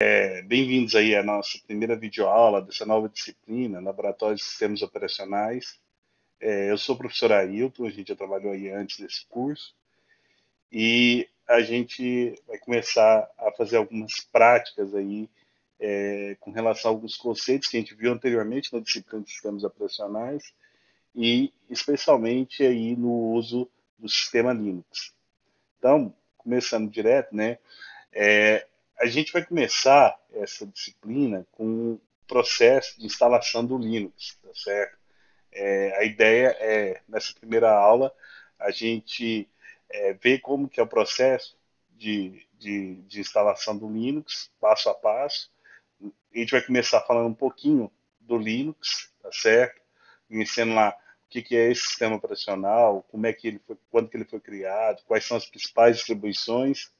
Bem-vindos aí à nossa primeira videoaula dessa nova disciplina, Laboratório de Sistemas Operacionais. Eu sou o professor Ailton, a gente já trabalhou aí antes desse curso, e a gente vai começar a fazer algumas práticas aí com relação a alguns conceitos que a gente viu anteriormente na disciplina de Sistemas Operacionais e especialmente aí no uso do sistema Linux. Então, começando direto, né? É, a gente vai começar essa disciplina com o processo de instalação do Linux, tá certo? A ideia é, nessa primeira aula, a gente ver como que é o processo de instalação do Linux, passo a passo. A gente vai começar falando um pouquinho do Linux, tá certo? Conhecendo lá o que é esse sistema operacional, como é que ele foi, quando que ele foi criado, quais são as principais distribuições.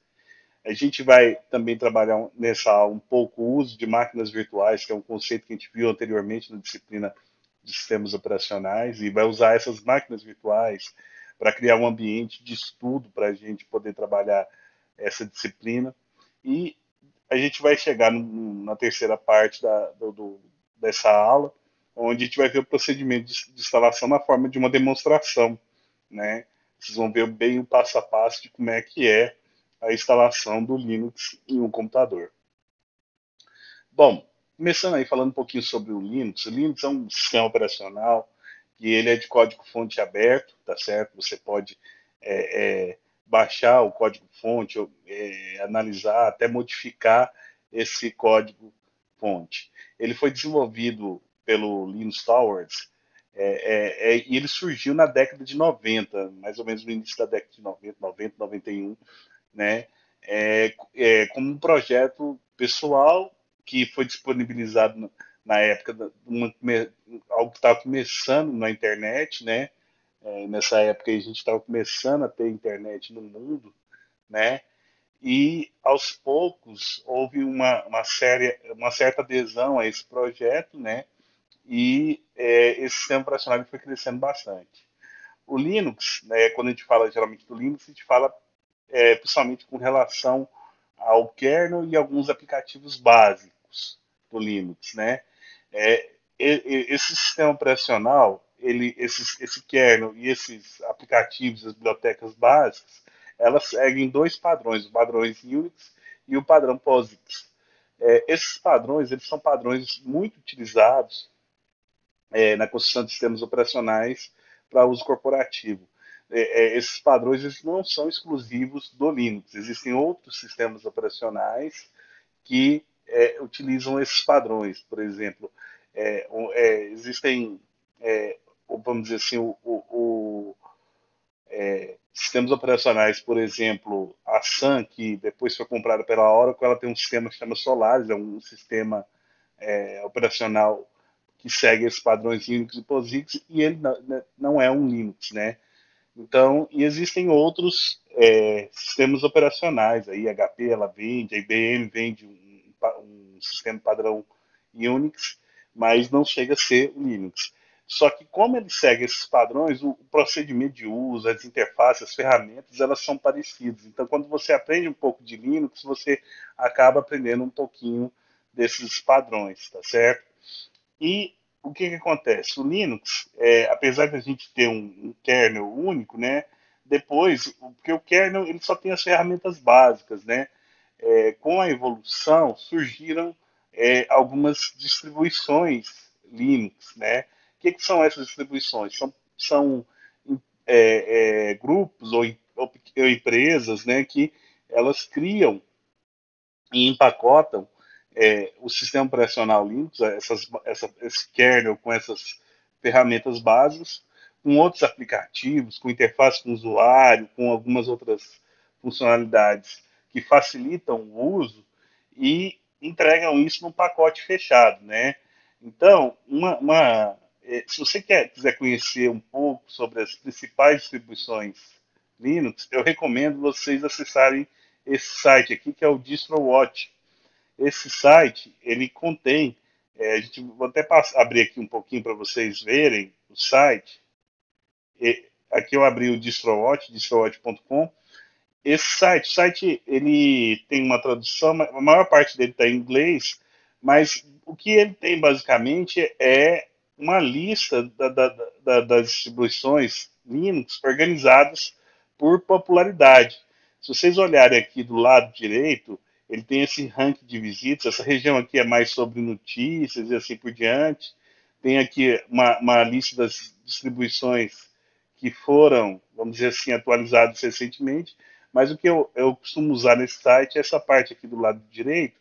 A gente vai também trabalhar nessa aula um pouco o uso de máquinas virtuais, que é um conceito que a gente viu anteriormente na disciplina de sistemas operacionais, e vai usar essas máquinas virtuais para criar um ambiente de estudo para a gente poder trabalhar essa disciplina. E a gente vai chegar na terceira parte dessa aula, onde a gente vai ver o procedimento de instalação na forma de uma demonstração, né? Vocês vão ver bem o passo a passo de como é que é a instalação do Linux em um computador. Bom, começando aí falando um pouquinho sobre o Linux é um sistema operacional que ele é de código-fonte aberto, tá certo? Você pode baixar o código-fonte, analisar, até modificar esse código-fonte. Ele foi desenvolvido pelo Linus Torvalds e ele surgiu na década de 90, mais ou menos no início da década de 90, 91, né? Como um projeto pessoal que foi disponibilizado na época algo que estava começando na internet, né? Nessa época a gente estava começando a ter internet no mundo, né? E aos poucos houve uma certa adesão a esse projeto, né? E esse sistema operacional foi crescendo bastante. O Linux, né, quando a gente fala geralmente do Linux, a gente fala principalmente com relação ao kernel e alguns aplicativos básicos do Linux, né? É, esse sistema operacional, esse kernel e esses aplicativos, as bibliotecas básicas, elas seguem dois padrões, o padrão Unix e o padrão POSIX. Esses padrões, eles são padrões muito utilizados na construção de sistemas operacionais para uso corporativo. Esses padrões eles não são exclusivos do Linux. Existem outros sistemas operacionais que utilizam esses padrões. Por exemplo, existem, vamos dizer assim, sistemas operacionais, por exemplo, a Sun, que depois foi comprada pela Oracle, ela tem um sistema que chama Solaris, é um sistema operacional que segue esses padrões Unix e POSIX, e ele não é um Linux, né? Então, e existem outros sistemas operacionais, aí HP ela vende, a IBM vende um sistema padrão Unix, mas não chega a ser Linux. Só que como ele segue esses padrões, o procedimento de uso, as interfaces, as ferramentas, elas são parecidas. Então, quando você aprende um pouco de Linux, você acaba aprendendo um pouquinho desses padrões, tá certo? E o que acontece? O Linux, apesar de a gente ter um kernel único, né? Depois, porque o kernel ele só tem as ferramentas básicas, né? Com a evolução surgiram algumas distribuições Linux, né? O que são essas distribuições? São grupos ou empresas, né? Que elas criam e empacotam o sistema operacional Linux, esse kernel com essas ferramentas básicas, com outros aplicativos, com interface com o usuário, com algumas outras funcionalidades que facilitam o uso e entregam isso num pacote fechado, né? Então, se você quiser conhecer um pouco sobre as principais distribuições Linux, eu recomendo vocês acessarem esse site aqui, que é o DistroWatch. Esse site, ele contém, vou até abrir aqui um pouquinho para vocês verem o site. Aqui eu abri o DistroWatch, distrowatch.com, Esse site, ele tem uma tradução, a maior parte dele está em inglês, mas o que ele tem basicamente é uma lista das distribuições Linux organizadas por popularidade. Se vocês olharem aqui do lado direito, ele tem esse ranking de visitas. Essa região aqui é mais sobre notícias e assim por diante. Tem aqui uma lista das distribuições que foram, vamos dizer assim, atualizadas recentemente. Mas o que eu costumo usar nesse site é essa parte aqui do lado direito,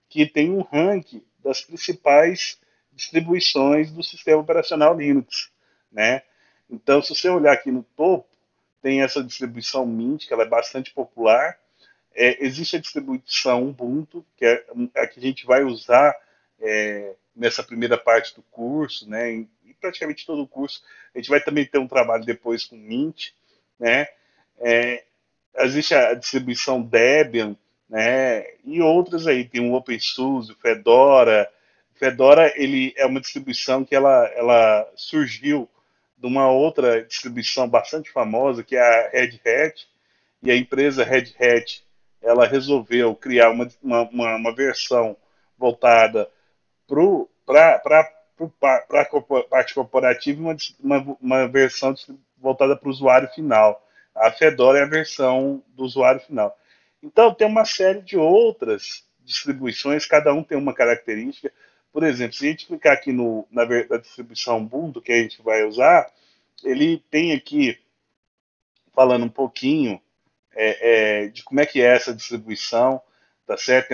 que tem um ranking das principais distribuições do sistema operacional Linux, né? Então, se você olhar aqui no topo, tem essa distribuição Mint, que ela é bastante popular. Existe a distribuição Ubuntu, que é a que a gente vai usar nessa primeira parte do curso, né? E praticamente todo o curso. A gente vai também ter um trabalho depois com Mint, né? É, existe a distribuição Debian, né? E outras aí, tem o OpenSUSE, o Fedora. O Fedora, ele é uma distribuição que ela surgiu de uma outra distribuição bastante famosa, que é a Red Hat, e a empresa Red Hat, ela resolveu criar uma versão voltada para a parte corporativa e uma versão voltada para o usuário final. A Fedora é a versão do usuário final. Então, tem uma série de outras distribuições, cada um tem uma característica. Por exemplo, se a gente clicar aqui na distribuição Ubuntu que a gente vai usar, ele tem aqui, falando um pouquinho de como é que é essa distribuição, tá certo?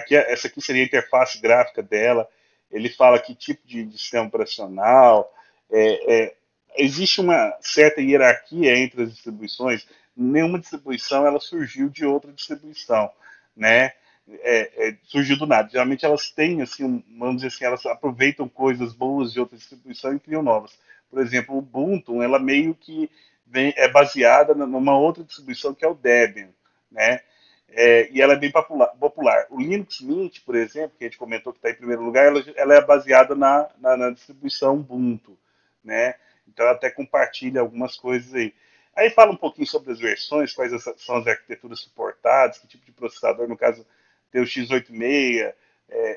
Essa aqui seria a interface gráfica dela. Ele fala que tipo de sistema operacional. É, é, existe uma certa hierarquia entre as distribuições. Nenhuma distribuição ela surgiu de outra distribuição, né? Surgiu do nada. Geralmente elas têm, assim, vamos dizer assim, elas aproveitam coisas boas de outra distribuição e criam novas. Por exemplo, o Ubuntu, ela meio que é baseada numa outra distribuição que é o Debian, né? E ela é bem popular. O Linux Mint, por exemplo, que a gente comentou que está em primeiro lugar, ela é baseada na distribuição Ubuntu, né? Então ela até compartilha algumas coisas aí. Aí fala um pouquinho sobre as versões, quais são as arquiteturas suportadas, que tipo de processador, no caso tem o x86,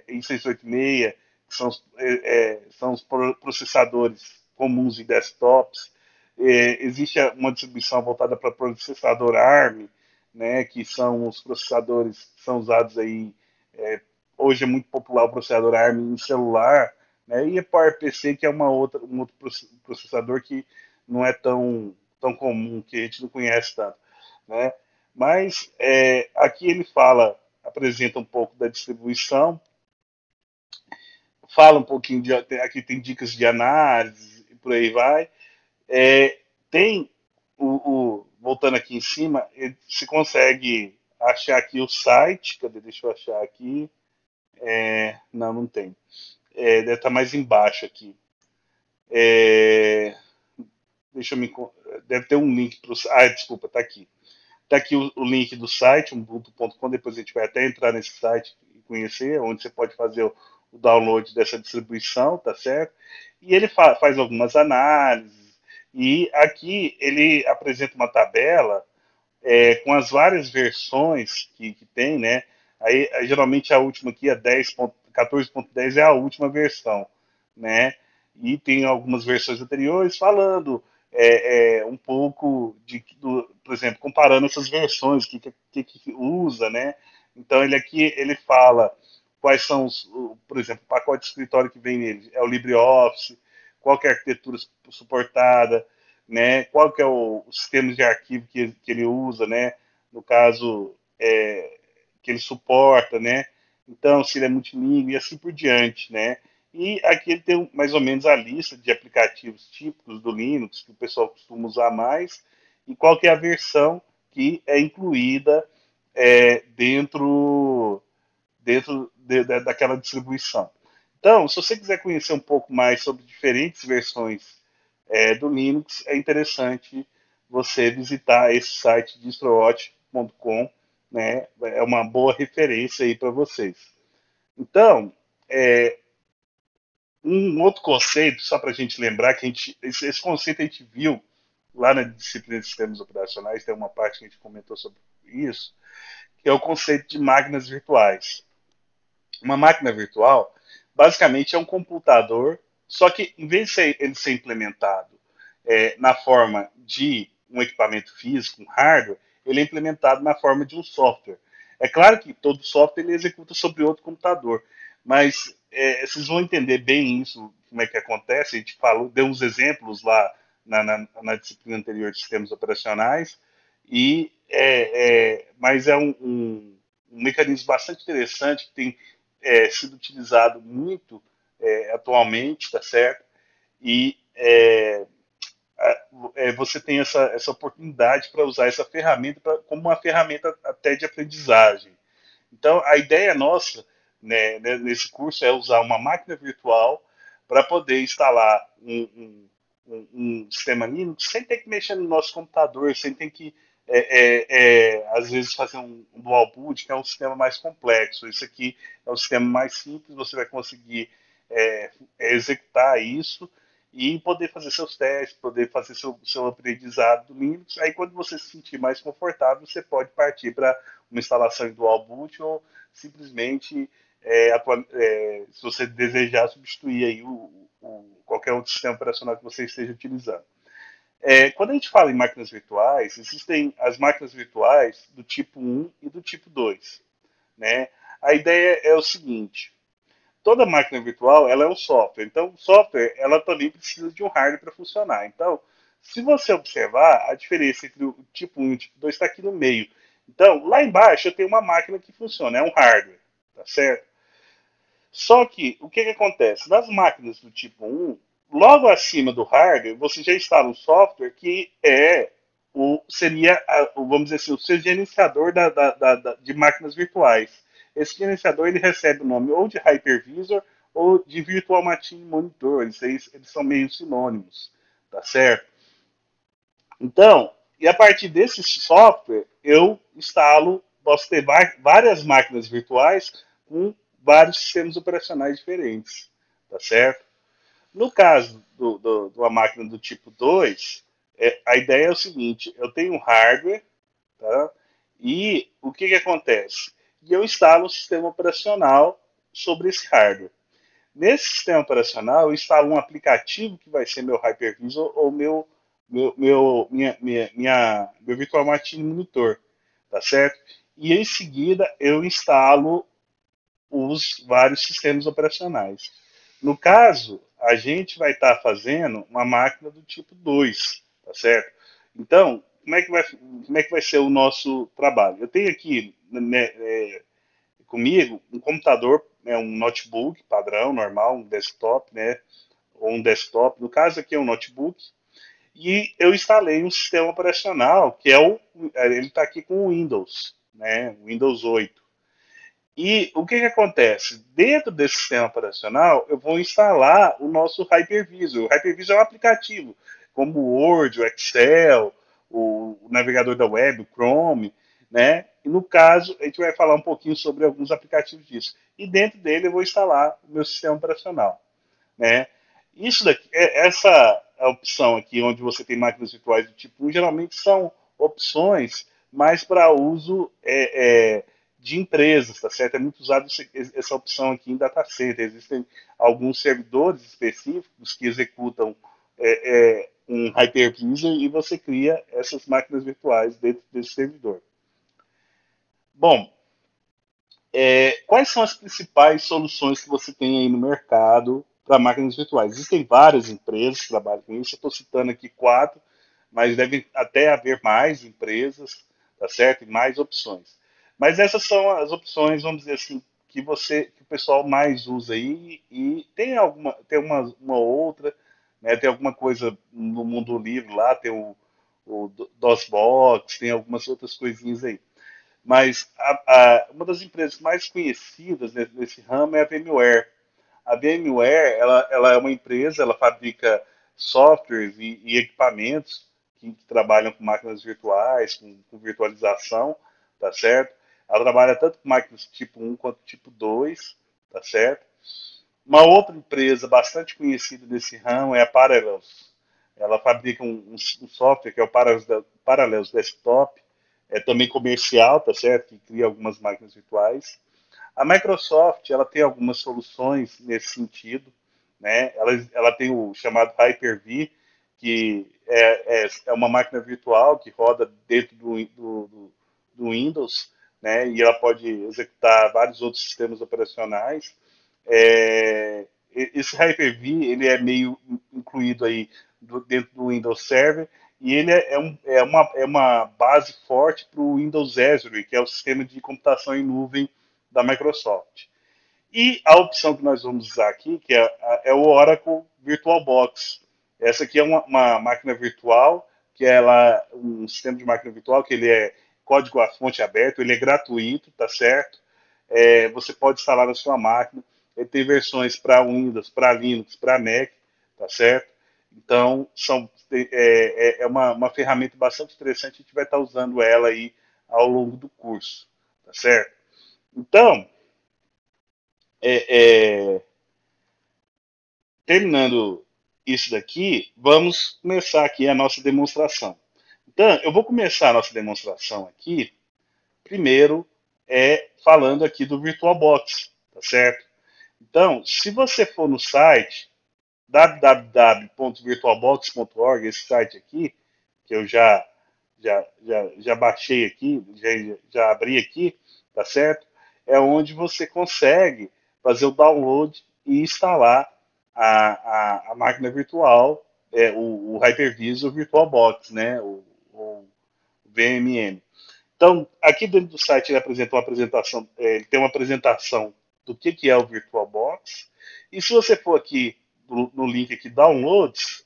i686, que são os processadores comuns em desktops. Existe uma distribuição voltada para processador ARM, né, que são os processadores que são usados aí. Hoje é muito popular o processador ARM em celular, né, e a PowerPC, que é um outro processador que não é tão comum, que a gente não conhece tanto. Né? Mas aqui ele apresenta um pouco da distribuição, fala um pouquinho aqui tem dicas de análise e por aí vai. É, tem voltando aqui em cima, se consegue achar aqui o site. Cadê? Deixa eu achar aqui. Não, não tem. Deve estar mais embaixo aqui. É, deixa eu me. Deve ter um link para o. Desculpa, está aqui. Está aqui o link do site, ubuntu.com. Depois a gente vai até entrar nesse site e conhecer, onde você pode fazer o download dessa distribuição, tá certo? E ele faz algumas análises. E aqui ele apresenta uma tabela com as várias versões que tem, né? Aí, geralmente a última aqui, a 14.10 é a última versão, né? E tem algumas versões anteriores falando um pouco por exemplo, comparando essas versões, que usa, né? Então ele fala quais são por exemplo, o pacote de escritório que vem nele, é o LibreOffice, qual que é a arquitetura suportada, né? Qual que é o sistema de arquivo que ele usa, né? No caso, que ele suporta, né? Então, se ele é multilíngue e assim por diante, né? E aqui ele tem mais ou menos a lista de aplicativos típicos do Linux que o pessoal costuma usar mais e qual que é a versão que é incluída daquela distribuição. Então, se você quiser conhecer um pouco mais sobre diferentes versões do Linux, é interessante você visitar esse site distrowatch.com, né? É uma boa referência aí para vocês. Então, um outro conceito, só para a gente lembrar, esse conceito a gente viu lá na disciplina de sistemas operacionais, tem uma parte que a gente comentou sobre isso, que é o conceito de máquinas virtuais. Uma máquina virtual, basicamente, é um computador, só que em vez de ele ser implementado na forma de um equipamento físico, um hardware, ele é implementado na forma de um software. É claro que todo software ele executa sobre outro computador, mas vocês vão entender bem isso, como é que acontece. A gente falou, deu uns exemplos lá na disciplina anterior de sistemas operacionais, mas é um mecanismo bastante interessante que tem sido utilizado muito atualmente, tá certo? E você tem essa oportunidade para usar essa ferramenta como uma ferramenta até de aprendizagem. Então, a ideia nossa nesse curso é usar uma máquina virtual para poder instalar um sistema Linux sem ter que mexer no nosso computador, sem ter que, às vezes, fazer um dual boot, que é um sistema mais complexo. Isso aqui é um sistema mais simples, você vai conseguir executar isso e poder fazer seus testes, poder fazer seu aprendizado do Linux. Aí, quando você se sentir mais confortável, você pode partir para uma instalação em dual boot ou simplesmente, se você desejar, substituir aí qualquer outro sistema operacional que você esteja utilizando. Quando a gente fala em máquinas virtuais, existem as máquinas virtuais do tipo 1 e do tipo 2. Né? A ideia é o seguinte: toda máquina virtual ela é um software. Então, o software ela também precisa de um hardware para funcionar. Então, se você observar, a diferença entre o tipo 1 e o tipo 2 está aqui no meio. Então, lá embaixo eu tenho uma máquina que funciona, é um hardware, tá certo? Só que, o que acontece? Nas máquinas do tipo 1, logo acima do hardware, você já instala um software que seria, vamos dizer assim, o seu gerenciador de máquinas virtuais. Esse gerenciador ele recebe o nome ou de Hypervisor ou de Virtual Machine Monitor. Eles são meio sinônimos, tá certo? Então, e a partir desse software, eu instalo, posso ter várias máquinas virtuais com vários sistemas operacionais diferentes, tá certo? No caso de uma máquina do tipo 2, a ideia é o seguinte: eu tenho um hardware, tá? E o que acontece? Eu instalo um sistema operacional sobre esse hardware. Nesse sistema operacional, eu instalo um aplicativo que vai ser meu Hypervisor ou meu Virtual Machine Monitor, tá certo? E em seguida eu instalo os vários sistemas operacionais. No caso, a gente vai estar fazendo uma máquina do tipo 2, tá certo? Então, como é que vai ser o nosso trabalho? Eu tenho aqui comigo um computador, um notebook padrão, normal, um desktop, né? Ou um desktop. No caso aqui é um notebook. E eu instalei um sistema operacional que ele está aqui com o Windows, né? Windows 8. E o que acontece? Dentro desse sistema operacional, eu vou instalar o nosso Hypervisor. O Hypervisor é um aplicativo, como o Word, o Excel, o navegador da web, o Chrome, né? E no caso, a gente vai falar um pouquinho sobre alguns aplicativos disso. E dentro dele eu vou instalar o meu sistema operacional, né? Isso daqui, essa opção aqui, onde você tem máquinas virtuais do tipo 1, geralmente são opções mais para uso de empresas, tá certo? É muito usado essa opção aqui em data center. Existem alguns servidores específicos que executam um hypervisor e você cria essas máquinas virtuais dentro desse servidor. Bom, quais são as principais soluções que você tem aí no mercado para máquinas virtuais? Existem várias empresas que trabalham com isso. Eu estou citando aqui 4, mas devem até haver mais empresas, tá certo? E mais opções. Mas essas são as opções, vamos dizer assim, que o pessoal mais usa aí. E tem uma outra, né? Tem alguma coisa no mundo livre lá, tem o DOSBox, tem algumas outras coisinhas aí. Mas uma das empresas mais conhecidas nesse ramo é a VMware. A VMware ela é uma empresa, ela fabrica softwares e equipamentos que trabalham com máquinas virtuais, com virtualização, tá certo? Ela trabalha tanto com máquinas tipo 1 quanto tipo 2, tá certo? Uma outra empresa bastante conhecida nesse ramo é a Parallels. Ela fabrica um software que é o Parallels Desktop, é também comercial, tá certo? Que cria algumas máquinas virtuais. A Microsoft, ela tem algumas soluções nesse sentido, né? Ela tem o chamado Hyper-V, que é uma máquina virtual que roda dentro do Windows, né? E ela pode executar vários outros sistemas operacionais. É, esse Hyper-V, ele é meio incluído aí dentro do Windows Server, e ele é uma base forte para o Windows Azure, que é o sistema de computação em nuvem da Microsoft. E a opção que nós vamos usar aqui, que é o Oracle VirtualBox. Essa aqui é uma máquina virtual, que ela um sistema de máquina virtual que ele é código à fonte aberto, ele é gratuito, tá certo? Você pode instalar na sua máquina. Ele tem versões para Windows, para Linux, para Mac, tá certo? Então, é uma ferramenta bastante interessante, a gente vai estar usando ela aí ao longo do curso, tá certo? Então, é, é, terminando isso daqui, vamos começar aqui a nossa demonstração. Então, eu vou começar a nossa demonstração aqui, primeiro, falando aqui do VirtualBox, tá certo? Então, se você for no site www.virtualbox.org, esse site aqui, que eu já baixei aqui, já abri aqui, tá certo? É onde você consegue fazer o download e instalar a máquina virtual, o Hypervisor VirtualBox, né? O VMM. Então, aqui dentro do site ele apresenta uma apresentação, ele tem uma apresentação do que é o VirtualBox. E se você for aqui no link aqui Downloads,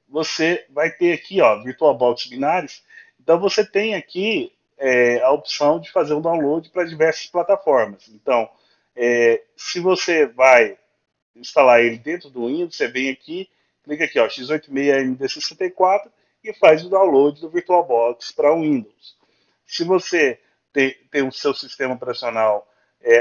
você vai ter aqui, ó, VirtualBox Binaries. Então você tem aqui a opção de fazer um download para diversas plataformas. Então, se você vai instalar ele dentro do Windows, você vem aqui, clica aqui, ó, x86md64 e faz o download do VirtualBox para o Windows. Se você tem o seu sistema operacional,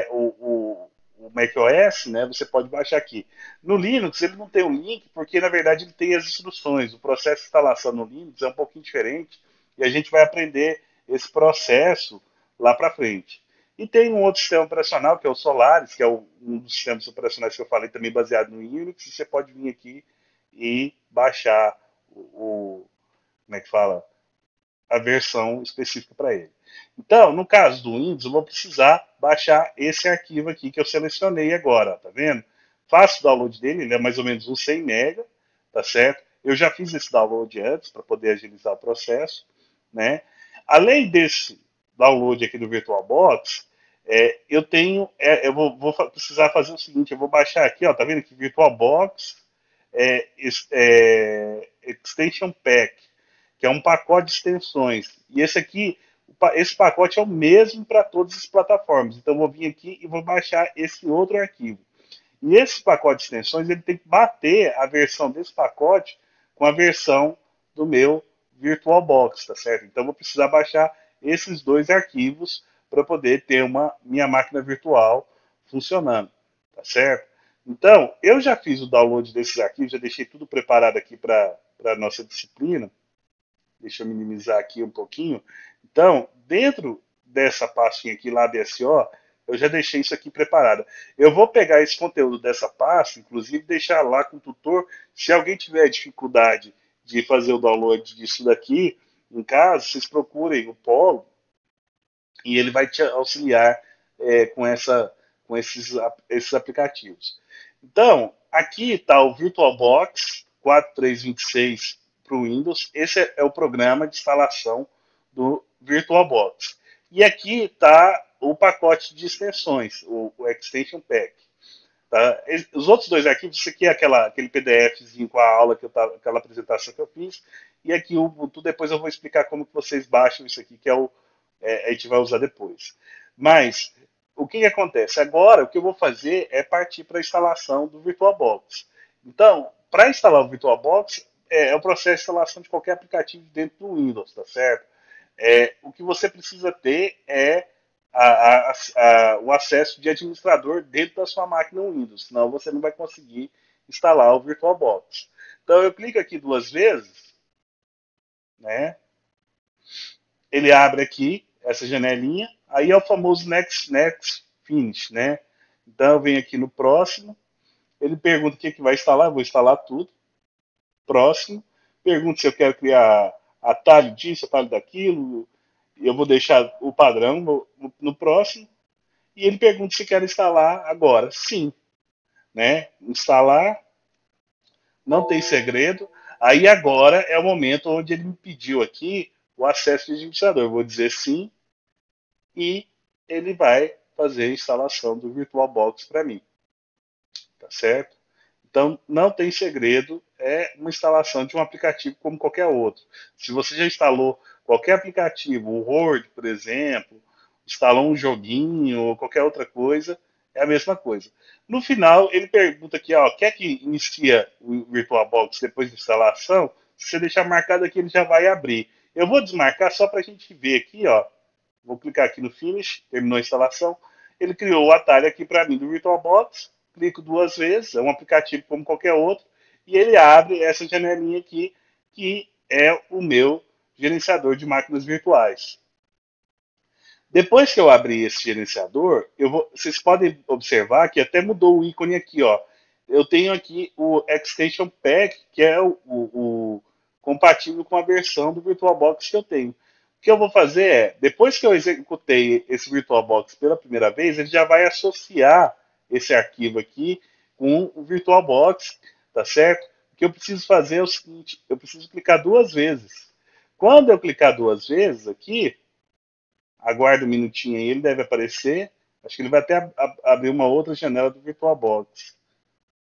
o macOS, né, você pode baixar aqui. No Linux ele não tem um link, porque na verdade ele tem as instruções. O processo de instalação no Linux é um pouquinho diferente e a gente vai aprender esse processo lá para frente. E tem um outro sistema operacional, que é o Solaris, que é um dos sistemas operacionais que eu falei também baseado no Unix. Você pode vir aqui e baixar como é que fala? A versão específica para ele. Então, no caso do Windows, eu vou precisar baixar esse arquivo aqui que eu selecionei agora, tá vendo? Faço o download dele, ele é mais ou menos uns 100 MB, tá certo? Eu já fiz esse download antes para poder agilizar o processo, né? Além desse download aqui do VirtualBox, eu vou precisar fazer o seguinte, eu vou baixar aqui, ó, tá vendo aqui, VirtualBox Extension Pack, que é um pacote de extensões. E esse pacote é o mesmo para todas as plataformas. Então, eu vou vir aqui e vou baixar esse outro arquivo. E esse pacote de extensões, ele tem que bater a versão desse pacote com a versão do meu VirtualBox, tá certo? Então, eu vou precisar baixar esses dois arquivos para poder ter uma minha máquina virtual funcionando, tá certo? Então, eu já fiz o download desses arquivos, já deixei tudo preparado aqui para a nossa disciplina. Deixa eu minimizar aqui um pouquinho. Então, dentro dessa pastinha aqui lá DSO, eu já deixei isso aqui preparado. Eu vou pegar esse conteúdo dessa pasta, inclusive deixar lá com o tutor. Se alguém tiver dificuldade de fazer o download disso daqui em casa, vocês procurem o Polo e ele vai te auxiliar com esses aplicativos. Então, aqui está o VirtualBox 4326 para o Windows. Esse é o programa de instalação do VirtualBox. E aqui está o pacote de extensões, o Extension Pack. Tá? Os outros dois arquivos, isso aqui é aquele PDFzinho com a aula, aquela apresentação que eu fiz, e aqui o Ubuntu, depois eu vou explicar como que vocês baixam isso aqui, que a gente vai usar depois. Mas, o que acontece? Agora, o que eu vou fazer é partir para a instalação do VirtualBox. Então, para instalar o VirtualBox, é o processo de instalação de qualquer aplicativo dentro do Windows, tá certo? O que você precisa ter é o acesso de administrador dentro da sua máquina Windows, senão você não vai conseguir instalar o VirtualBox. Então eu clico aqui duas vezes, né? ele abre aqui essa janelinha, aí é o famoso next finish, né? Então eu venho aqui no próximo, ele pergunta o que vai instalar, eu vou instalar tudo. Próximo, pergunta se eu quero criar atalho disso, atalho daquilo, eu vou deixar o padrão no próximo, e ele pergunta se quer instalar agora. Sim, né? Instalar, não tem segredo. Aí agora é o momento onde ele me pediu aqui o acesso de administrador. Eu vou dizer sim e ele vai fazer a instalação do VirtualBox para mim, tá certo? Então não tem segredo, é uma instalação de um aplicativo como qualquer outro. Se você já instalou qualquer aplicativo, o Word, por exemplo, instalou um joguinho ou qualquer outra coisa, é a mesma coisa. No final, ele pergunta aqui, ó, quer que inicia o VirtualBox depois da instalação? Se você deixar marcado aqui, ele já vai abrir. Eu vou desmarcar só para a gente ver aqui, ó. Vou clicar aqui no Finish, terminou a instalação. Ele criou o atalho aqui para mim do VirtualBox. Clico duas vezes, é um aplicativo como qualquer outro, e ele abre essa janelinha aqui, que é o meu gerenciador de máquinas virtuais. Depois que eu abrir esse gerenciador, vocês podem observar que até mudou o ícone aqui, ó. Eu tenho aqui o Extension Pack, que é o compatível com a versão do VirtualBox que eu tenho. O que eu vou fazer é, depois que eu executei esse VirtualBox pela primeira vez, ele já vai associar esse arquivo aqui com o VirtualBox, tá certo? O que eu preciso fazer é o seguinte, eu preciso clicar duas vezes. Quando eu clicar duas vezes aqui, aguarda um minutinho aí, ele deve aparecer. Acho que ele vai até abrir uma outra janela do VirtualBox.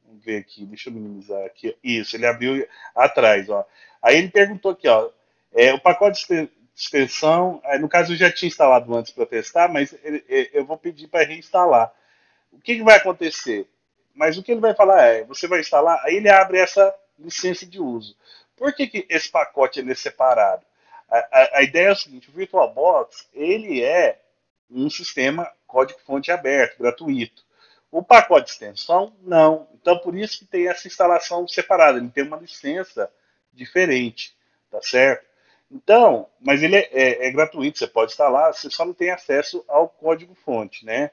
Vamos ver aqui, deixa eu minimizar aqui. Isso, ele abriu atrás, ó. Aí ele perguntou aqui, ó, o pacote de extensão, no caso eu já tinha instalado antes para testar, mas eu vou pedir para reinstalar. O que vai acontecer? Mas o que ele vai falar é, você vai instalar, aí ele abre essa licença de uso. Por que esse pacote ele é separado? A ideia é o seguinte, o VirtualBox, ele é um sistema código-fonte aberto, gratuito. O pacote de extensão, não. Então, por isso que tem essa instalação separada. Ele tem uma licença diferente, tá certo? Então, mas ele é gratuito, você pode instalar, você só não tem acesso ao código-fonte, né?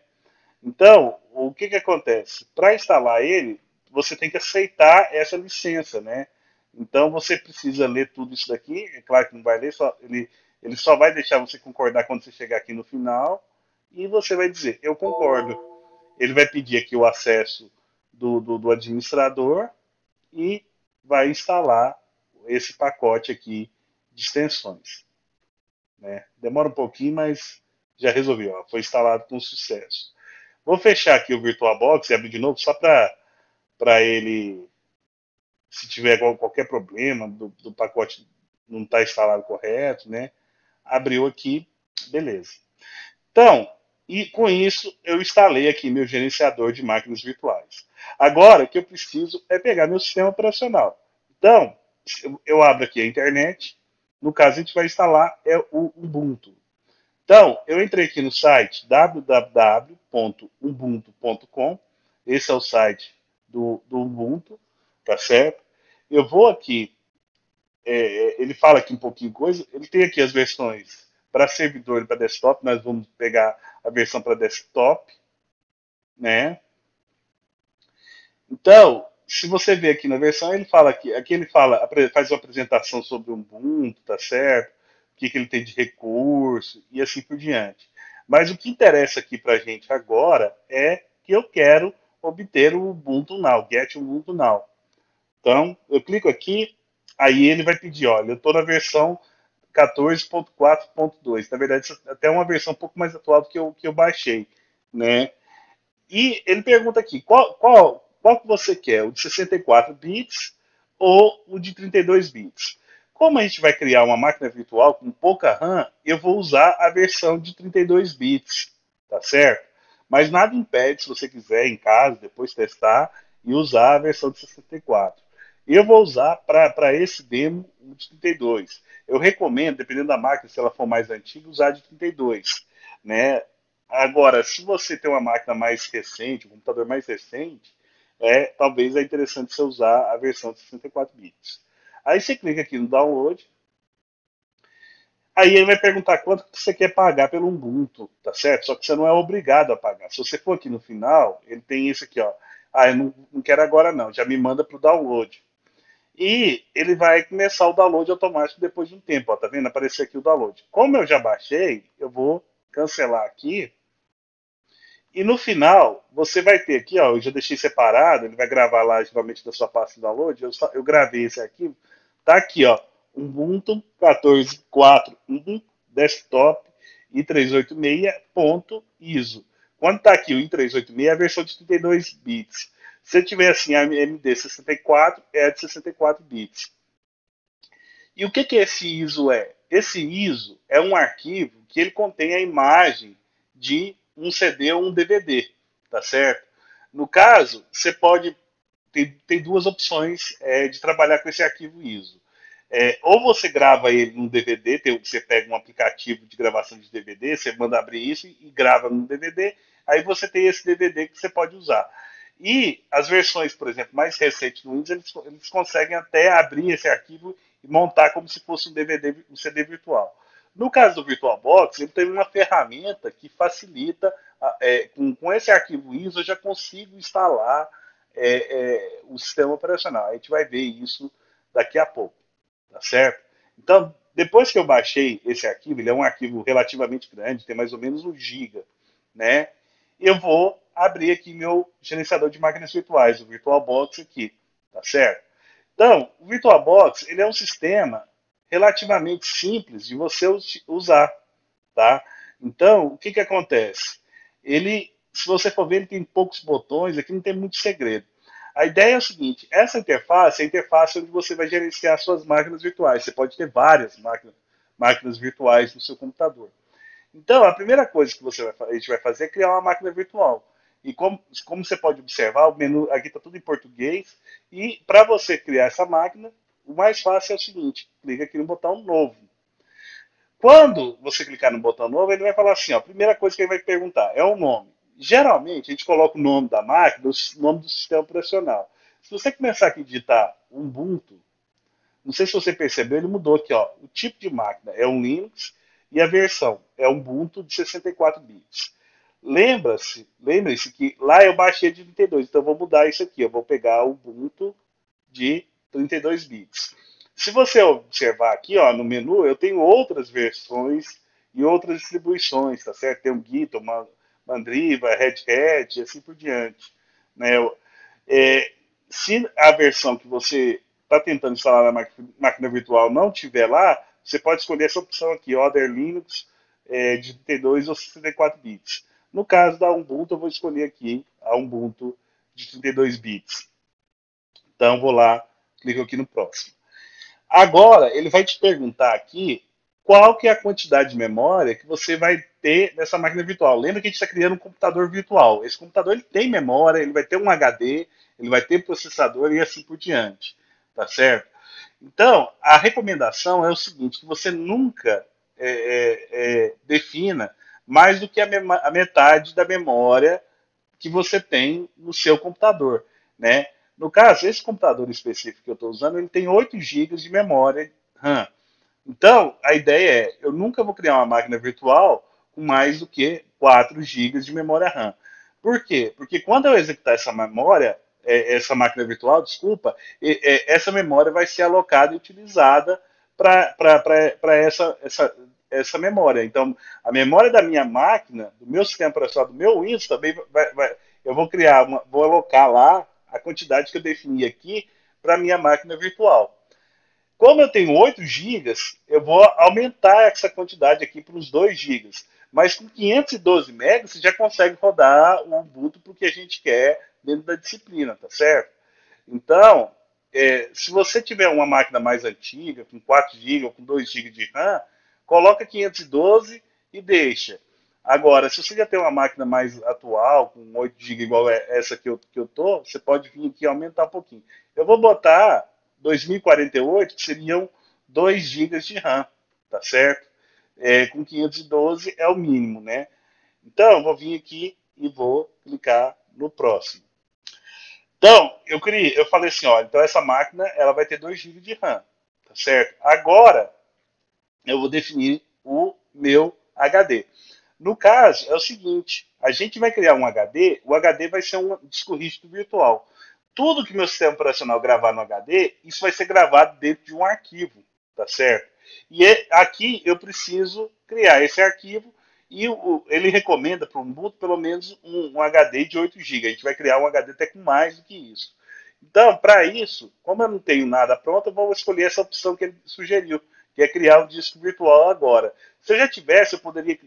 Então, o que acontece? Para instalar ele, você tem que aceitar essa licença, né? Então, você precisa ler tudo isso daqui. É claro que não vai ler, ele só vai deixar você concordar quando você chegar aqui no final. E você vai dizer, eu concordo. Ele vai pedir aqui o acesso do administrador e vai instalar esse pacote aqui de extensões, né? Demora um pouquinho, mas já resolveu. Ó, foi instalado com sucesso. Vou fechar aqui o VirtualBox e abrir de novo só para ele, se tiver qualquer problema do pacote não estar instalado correto, né? Abriu aqui, beleza. Então, e com isso eu instalei aqui meu gerenciador de máquinas virtuais. Agora o que eu preciso é pegar meu sistema operacional. Então, eu abro aqui a internet. No caso, a gente vai instalar o Ubuntu. Então, eu entrei aqui no site www.ubuntu.com. Esse é o site do Ubuntu, tá certo? Eu vou aqui, ele fala aqui um pouquinho de coisa. Ele tem aqui as versões para servidor e para desktop. Nós vamos pegar a versão para desktop, né? Então, se você ver aqui na versão, ele fala aqui ele fala, faz uma apresentação sobre o Ubuntu, tá certo? O que ele tem de recurso e assim por diante. Mas o que interessa aqui para a gente agora é que eu quero obter o Ubuntu Now, Get Ubuntu Now. Então, eu clico aqui, aí ele vai pedir, olha, eu estou na versão 14.4.2. Na verdade, isso até é uma versão um pouco mais atual do que eu baixei, né? E ele pergunta aqui, qual que você quer? O de 64 bits ou o de 32 bits? Como a gente vai criar uma máquina virtual com pouca RAM, eu vou usar a versão de 32 bits, tá certo? Mas nada impede, se você quiser em casa, depois testar e usar a versão de 64. Eu vou usar para esse demo o de 32. Eu recomendo, dependendo da máquina, se ela for mais antiga, usar de 32, né? Agora, se você tem uma máquina mais recente, um computador mais recente, talvez é interessante você usar a versão de 64 bits. Aí você clica aqui no download. Aí ele vai perguntar quanto que você quer pagar pelo Ubuntu, tá certo? Só que você não é obrigado a pagar. Se você for aqui no final, ele tem isso aqui, ó. Ah, eu não quero agora não, já me manda para o download. E ele vai começar o download automático depois de um tempo, ó, tá vendo? Apareceu aqui o download. Como eu já baixei, eu vou cancelar aqui. E no final, você vai ter aqui, ó, eu já deixei separado, ele vai gravar lá geralmente da sua pasta de download, eu gravei esse arquivo, tá aqui, ó, Ubuntu 14.4.1 desktop i386.iso. Quando tá aqui o i386 é a versão de 32 bits. Se tiver assim a AMD 64, é a de 64 bits. E o que esse ISO é? Esse ISO é um arquivo que ele contém a imagem de um CD ou um DVD, tá certo? No caso, você pode tem duas opções de trabalhar com esse arquivo ISO. Ou você grava ele num DVD, você pega um aplicativo de gravação de DVD, você manda abrir isso e grava num DVD, aí você tem esse DVD que você pode usar. E as versões, por exemplo, mais recentes do Windows, eles conseguem até abrir esse arquivo e montar como se fosse um DVD, um CD virtual. No caso do VirtualBox, ele tem uma ferramenta que facilita, com esse arquivo ISO, eu já consigo instalar o sistema operacional. A gente vai ver isso daqui a pouco, tá certo? Então, depois que eu baixei esse arquivo, ele é um arquivo relativamente grande, tem mais ou menos 1 GB, né? Eu vou abrir aqui meu gerenciador de máquinas virtuais, o VirtualBox aqui, tá certo? Então, o VirtualBox, ele é um sistema relativamente simples de você usar, tá? Então, o que que acontece? Ele, se você for ver, ele tem poucos botões, aqui não tem muito segredo. A ideia é o seguinte, essa interface é a interface onde você vai gerenciar suas máquinas virtuais. Você pode ter várias máquinas virtuais no seu computador. Então, a primeira coisa que a gente vai fazer é criar uma máquina virtual. E como você pode observar, o menu aqui está tudo em português. E para você criar essa máquina, o mais fácil é o seguinte: clica aqui no botão novo. Quando você clicar no botão novo, ele vai falar assim: ó, a primeira coisa que ele vai perguntar é o nome. Geralmente, a gente coloca o nome da máquina, o nome do sistema operacional. Se você começar aqui a digitar Ubuntu, não sei se você percebeu, ele mudou aqui, ó. O tipo de máquina é um Linux e a versão é um Ubuntu de 64 bits. Lembre-se que lá eu baixei de 32, então eu vou mudar isso aqui. Eu vou pegar o Ubuntu de 32 bits. Se você observar aqui, ó, no menu, eu tenho outras versões e outras distribuições, tá certo? Tem o Git, Mandriva, Red Hat e assim por diante. Né? É, se a versão que você está tentando instalar na máquina virtual não tiver lá, você pode escolher essa opção aqui, Other Linux, de 32 ou 64 bits. No caso da Ubuntu, eu vou escolher aqui a Ubuntu de 32 bits. Então, vou lá, clico aqui no próximo. Agora, ele vai te perguntar aqui qual que é a quantidade de memória que você vai ter nessa máquina virtual. Lembra que a gente está criando um computador virtual. Esse computador ele tem memória, ele vai ter um HD, ele vai ter processador e assim por diante. Tá certo? Então, a recomendação é o seguinte, que você nunca defina mais do que a metade da memória que você tem no seu computador, né? No caso, esse computador específico que eu estou usando, ele tem 8 GB de memória RAM. Então, a ideia é, eu nunca vou criar uma máquina virtual com mais do que 4 GB de memória RAM. Por quê? Porque quando eu executar essa memória, essa máquina virtual, desculpa, essa memória vai ser alocada e utilizada para essa memória. Então, a memória da minha máquina, do meu sistema operacional, do meu Windows, também eu vou vou alocar lá a quantidade que eu defini aqui para a minha máquina virtual. Como eu tenho 8 gigas, eu vou aumentar essa quantidade aqui para os 2 gigas. Mas com 512 megas, você já consegue rodar o Ubuntu para o que a gente quer dentro da disciplina, tá certo? Então, se você tiver uma máquina mais antiga, com 4 GB ou com 2 GB de RAM, coloca 512 e deixa. Agora, se você já tem uma máquina mais atual, com 8 GB igual essa que eu tô, você pode vir aqui e aumentar um pouquinho. Eu vou botar 2048, que seriam 2 GB de RAM, tá certo? Com 512 é o mínimo, né? Então, eu vou vir aqui e vou clicar no próximo. Então, eu falei assim, olha, então essa máquina ela vai ter 2 GB de RAM, tá certo? Agora, eu vou definir o meu HD. No caso, é o seguinte, a gente vai criar um HD, o HD vai ser um disco rígido virtual. Tudo que meu sistema operacional gravar no HD, isso vai ser gravado dentro de um arquivo, tá certo? E aqui eu preciso criar esse arquivo e ele recomenda para o Ubuntu pelo menos um HD de 8 GB. A gente vai criar um HD até com mais do que isso. Então, para isso, como eu não tenho nada pronto, eu vou escolher essa opção que ele sugeriu, que é criar um disco virtual agora. Se eu já tivesse, eu poderia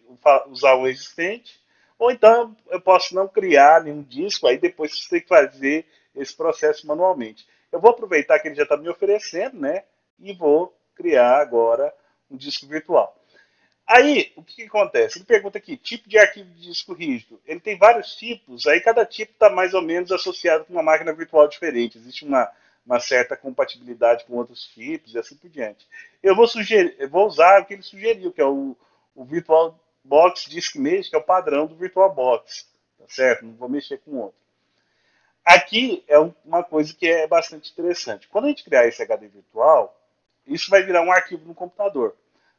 usar o existente, ou então eu posso não criar nenhum disco, aí depois você tem que fazer esse processo manualmente. Eu vou aproveitar que ele já está me oferecendo, né? E vou criar agora um disco virtual. Aí, o que acontece? Ele pergunta aqui, tipo de arquivo de disco rígido. Ele tem vários tipos, aí cada tipo está mais ou menos associado com uma máquina virtual diferente. Existe uma certa compatibilidade com outros tipos e assim por diante. Eu vou usar o que ele sugeriu, que é o VirtualBox Disk Mesh, que é o padrão do VirtualBox. Tá certo? Não vou mexer com outro. Aqui é uma coisa que é bastante interessante. Quando a gente criar esse HD virtual, isso vai virar um arquivo no computador,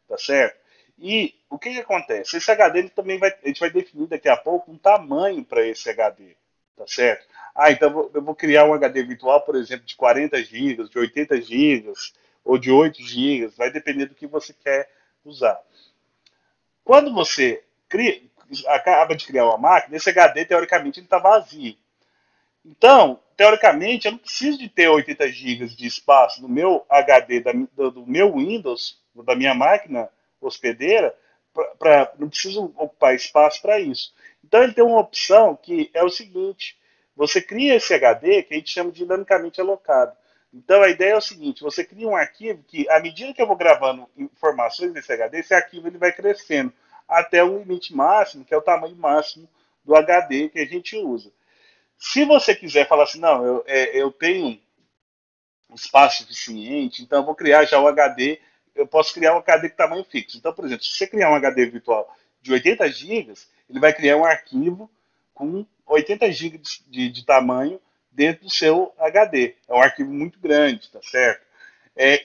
tá certo? E o que, que acontece? Esse HD ele também vai, a gente vai definir daqui a pouco um tamanho para esse HD, tá certo? Ah, então eu vou criar um HD virtual, por exemplo, de 40 GB, de 80 GB ou de 8 GB, vai depender do que você quer usar. Quando você acaba de criar uma máquina, esse HD teoricamente ele está vazio. Então, teoricamente, eu não preciso de ter 80 gigas de espaço no meu HD do meu Windows, da minha máquina hospedeira, não preciso ocupar espaço para isso. Então, ele tem uma opção que é o seguinte: você cria esse HD que a gente chama de dinamicamente alocado. Então, a ideia é o seguinte: você cria um arquivo que, à medida que eu vou gravando informações desse HD, esse arquivo ele vai crescendo até um limite máximo, que é o tamanho máximo do HD que a gente usa. Se você quiser falar assim, não, eu tenho espaço suficiente, então eu vou criar já o HD, eu posso criar um HD de tamanho fixo. Então, por exemplo, se você criar um HD virtual de 80 gigas, ele vai criar um arquivo com 80 gigas de tamanho dentro do seu HD. É um arquivo muito grande, tá certo?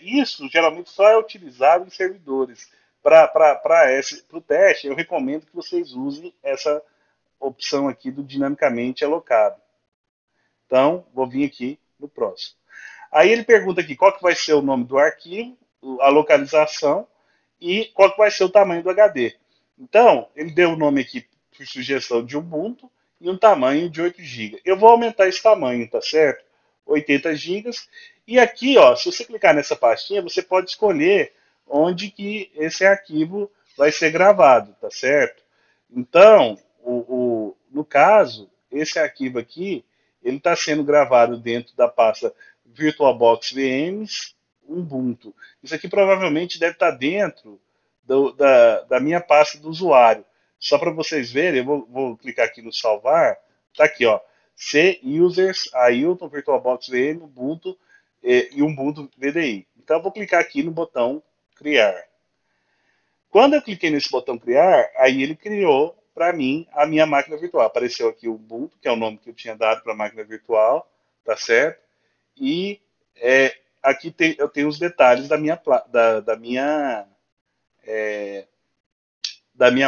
Isso geralmente só é utilizado em servidores. Para o teste, eu recomendo que vocês usem essa opção aqui do dinamicamente alocado. Então, vou vir aqui no próximo. Aí ele pergunta aqui qual que vai ser o nome do arquivo, a localização e qual que vai ser o tamanho do HD. Então, ele deu o nome aqui por sugestão de Ubuntu e um tamanho de 8 GB. Eu vou aumentar esse tamanho, tá certo? 80 GB. E aqui, ó, se você clicar nessa pastinha, você pode escolher onde que esse arquivo vai ser gravado, tá certo? Então, no caso, esse arquivo aqui, ele está sendo gravado dentro da pasta VirtualBox VMs Ubuntu. Isso aqui provavelmente deve estar dentro da minha pasta do usuário. Só para vocês verem, eu vou clicar aqui no salvar. Está aqui, ó. C users, Ailton, VirtualBox VM, Ubuntu e Ubuntu VDI. Então eu vou clicar aqui no botão criar. Quando eu cliquei nesse botão criar, aí ele criou para mim a minha máquina virtual. Apareceu aqui o Ubuntu, que é o nome que eu tinha dado para a máquina virtual, tá certo? E aqui eu tenho os detalhes da minha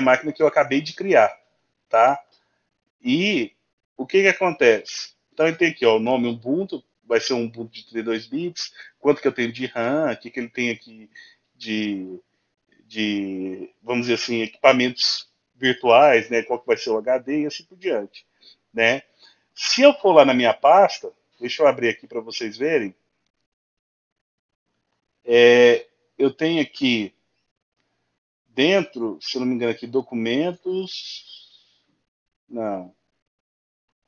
máquina que eu acabei de criar, tá? E o que acontece? Então ele tem aqui ó, o nome Ubuntu, vai ser um Ubuntu de 32 bits, quanto que eu tenho de RAM, o que ele tem aqui vamos dizer assim, equipamentos virtuais, né? Qual que vai ser o HD e assim por diante, né? Se eu for lá na minha pasta, deixa eu abrir aqui para vocês verem, eu tenho aqui dentro, se eu não me engano aqui, documentos, não,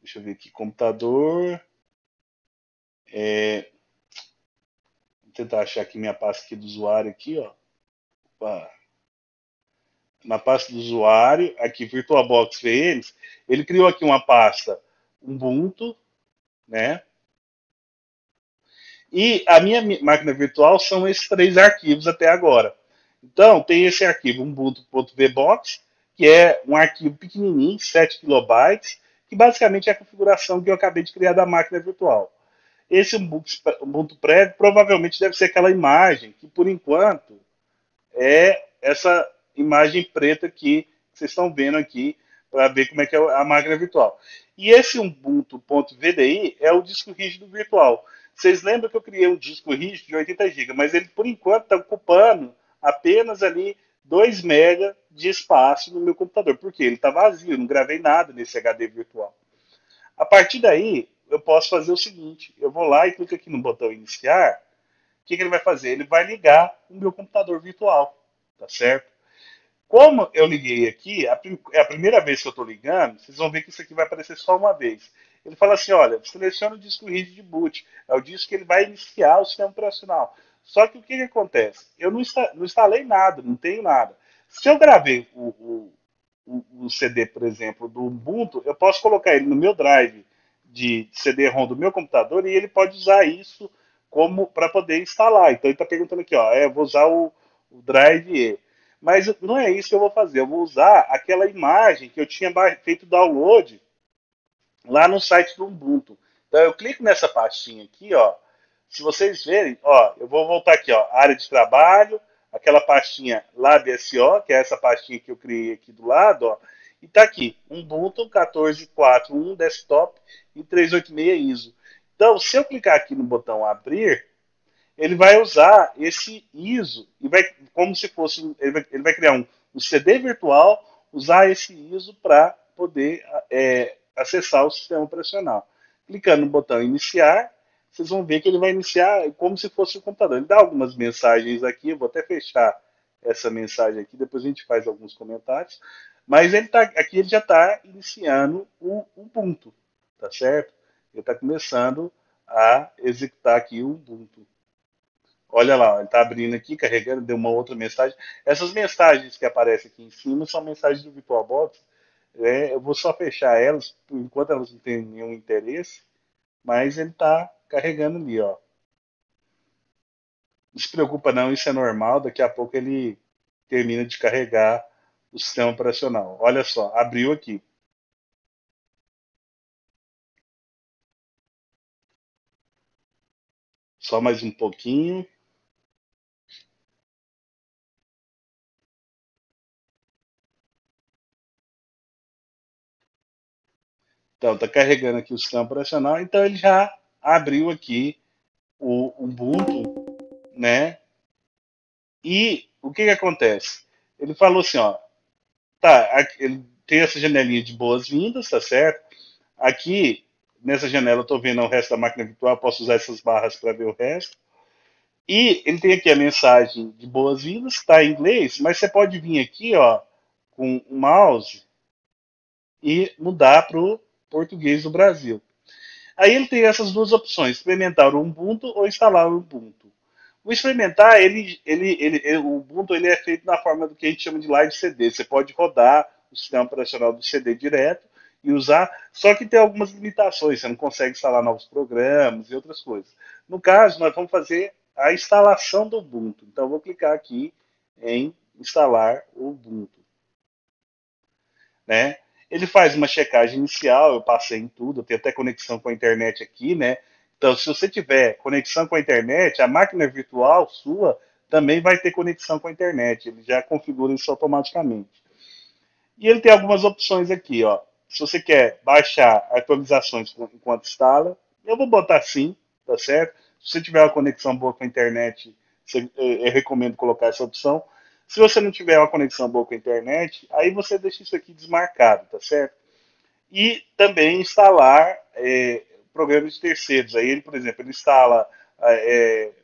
deixa eu ver aqui, computador, vou tentar achar aqui minha pasta aqui do usuário aqui, ó. Opa. Na pasta do usuário, aqui VirtualBox VMs, ele criou aqui uma pasta Ubuntu, né? E a minha máquina virtual são esses 3 arquivos até agora. Então, tem esse arquivo ubuntu.vbox, que é um arquivo pequenininho, 7 kilobytes, que basicamente é a configuração que eu acabei de criar da máquina virtual. Esse Ubuntu prévio provavelmente deve ser aquela imagem que, por enquanto, é essa imagem preta aqui, que vocês estão vendo aqui, para ver como é que é a máquina virtual. E esse Ubuntu.vdi é o disco rígido virtual. Vocês lembram que eu criei um disco rígido de 80 GB, mas ele, por enquanto, está ocupando apenas ali 2 MB de espaço no meu computador. Por quê? Ele está vazio, eu não gravei nada nesse HD virtual. A partir daí, eu posso fazer o seguinte: eu vou lá e clico aqui no botão iniciar. O que ele vai fazer? Ele vai ligar o meu computador virtual, tá certo? Como eu liguei aqui, é a primeira vez que eu estou ligando, vocês vão ver que isso aqui vai aparecer só uma vez. Ele fala assim: olha, seleciona o disco rígido de boot. É o disco que ele vai iniciar o sistema operacional. Só que o que acontece? Eu não instalei nada, não tenho nada. Se eu gravei o CD, por exemplo, do Ubuntu, eu posso colocar ele no meu drive de CD-ROM do meu computador e ele pode usar isso como para poder instalar. Então ele está perguntando aqui, ó, eu vou usar o Drive E. Mas não é isso que eu vou fazer. Eu vou usar aquela imagem que eu tinha feito download lá no site do Ubuntu. Então eu clico nessa pastinha aqui, ó. Se vocês verem, ó, eu vou voltar aqui, ó, área de trabalho, aquela pastinha LabSO, que é essa pastinha que eu criei aqui do lado, ó. E tá aqui, Ubuntu 14.4.1 desktop e 386 ISO. Então, se eu clicar aqui no botão abrir, ele vai usar esse ISO e vai, como se fosse, ele vai criar um CD virtual, usar esse ISO para poder acessar o sistema operacional. Clicando no botão iniciar, vocês vão ver que ele vai iniciar como se fosse um computador. Ele dá algumas mensagens aqui, eu vou até fechar essa mensagem aqui, depois a gente faz alguns comentários. Mas ele tá, aqui ele já está iniciando o Ubuntu, tá certo? Ele está começando a executar aqui o Ubuntu. Olha lá, ele está abrindo aqui, carregando, deu uma outra mensagem. Essas mensagens que aparecem aqui em cima são mensagens do VirtualBox. Eu vou só fechar elas, por enquanto elas não têm nenhum interesse, mas ele está carregando ali, ó. Não se preocupa não, isso é normal, daqui a pouco ele termina de carregar o sistema operacional. Olha só, abriu aqui. Só mais um pouquinho. Então, está carregando aqui o sistema operacional, então ele já abriu aqui o Ubuntu, né? E o que acontece? Ele falou assim, ó, tá, ele tem essa janelinha de boas-vindas, tá certo? Aqui, nessa janela, eu estou vendo o resto da máquina virtual, posso usar essas barras para ver o resto. E ele tem aqui a mensagem de boas-vindas, que está em inglês, mas você pode vir aqui, ó, com o mouse e mudar para o português do Brasil. Aí ele tem essas duas opções, experimentar o Ubuntu ou instalar o Ubuntu. O experimentar, o Ubuntu ele é feito na forma do que a gente chama de live CD. Você pode rodar o sistema operacional do CD direto e usar, só que tem algumas limitações, você não consegue instalar novos programas e outras coisas. No caso, nós vamos fazer a instalação do Ubuntu. Então, eu vou clicar aqui em instalar o Ubuntu, né? Ele faz uma checagem inicial, eu passei em tudo, eu tenho até conexão com a internet aqui, né? Então, se você tiver conexão com a internet, a máquina virtual sua também vai ter conexão com a internet. Ele já configura isso automaticamente. E ele tem algumas opções aqui, ó. Se você quer baixar atualizações enquanto instala, eu vou botar sim, tá certo? Se você tiver uma conexão boa com a internet, eu recomendo colocar essa opção. Se você não tiver uma conexão boa com a internet, aí você deixa isso aqui desmarcado, tá certo? E também instalar programas de terceiros. Aí ele, por exemplo, ele instala,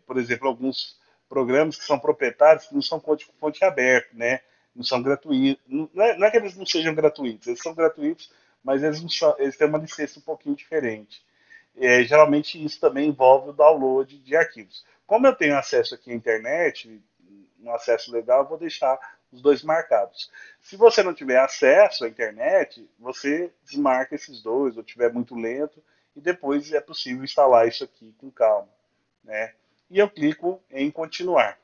por exemplo, alguns programas que são proprietários que não são fonte aberta, né? Não são gratuitos. Não é que eles não sejam gratuitos, eles são gratuitos, mas eles têm uma licença um pouquinho diferente. Geralmente isso também envolve o download de arquivos. Como eu tenho acesso aqui à internet, um acesso legal, eu vou deixar os dois marcados. Se você não tiver acesso à internet, você desmarca esses dois, ou tiver muito lento, e depois é possível instalar isso aqui com calma, né? E eu clico em continuar.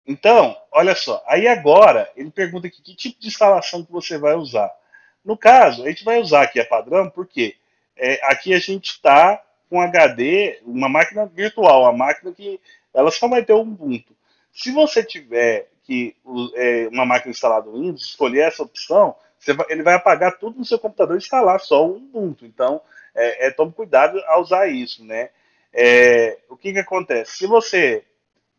Então, olha só, aí agora ele pergunta aqui que tipo de instalação que você vai usar. No caso, a gente vai usar aqui a padrão, porque aqui a gente está com HD, uma máquina virtual, uma máquina que ela só vai ter um Ubuntu. Se você tiver uma máquina instalada no Windows, escolher essa opção, ele vai apagar tudo no seu computador e instalar só o Ubuntu. Então, tome cuidado ao usar isso, né? O que que acontece? Se você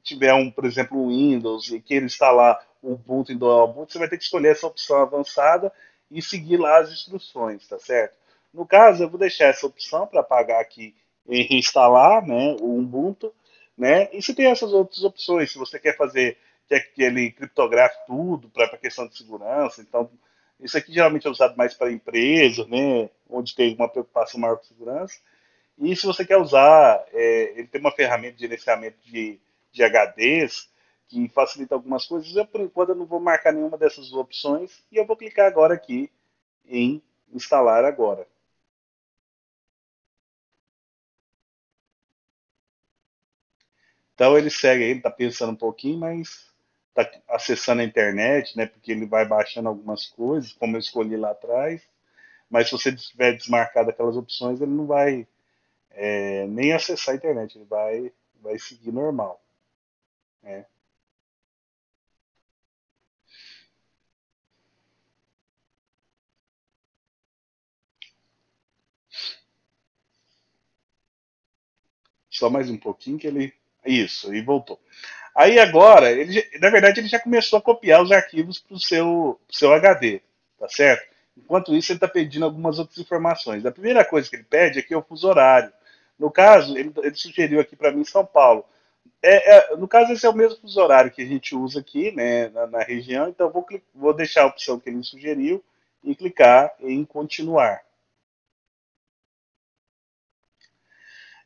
tiver por exemplo, um Windows e queira instalar o Ubuntu em Dual Boot, você vai ter que escolher essa opção avançada e seguir lá as instruções, tá certo? No caso, eu vou deixar essa opção para apagar aqui e reinstalar, né, o Ubuntu, né? E se tem essas outras opções, se você quer que ele criptografe tudo para a questão de segurança, então isso aqui geralmente é usado mais para empresas, né, onde tem uma preocupação maior com segurança. E se você quer usar, ele tem uma ferramenta de gerenciamento de HDs que facilita algumas coisas. Eu, por enquanto, eu não vou marcar nenhuma dessas opções e eu vou clicar agora aqui em instalar agora. Então ele segue aí, ele está pensando um pouquinho, mas está acessando a internet, né? Porque ele vai baixando algumas coisas, como eu escolhi lá atrás. Mas se você tiver desmarcado aquelas opções, ele não vai nem acessar a internet, ele vai seguir normal, né? Só mais um pouquinho que ele. Isso, e voltou. Aí agora, na verdade, ele já começou a copiar os arquivos para o seu HD, tá certo? Enquanto isso, ele está pedindo algumas outras informações. A primeira coisa que ele pede aqui é o fuso horário. No caso, ele sugeriu aqui para mim São Paulo. No caso, esse é o mesmo fuso horário que a gente usa aqui, né, na região, então eu vou deixar a opção que ele sugeriu e clicar em continuar.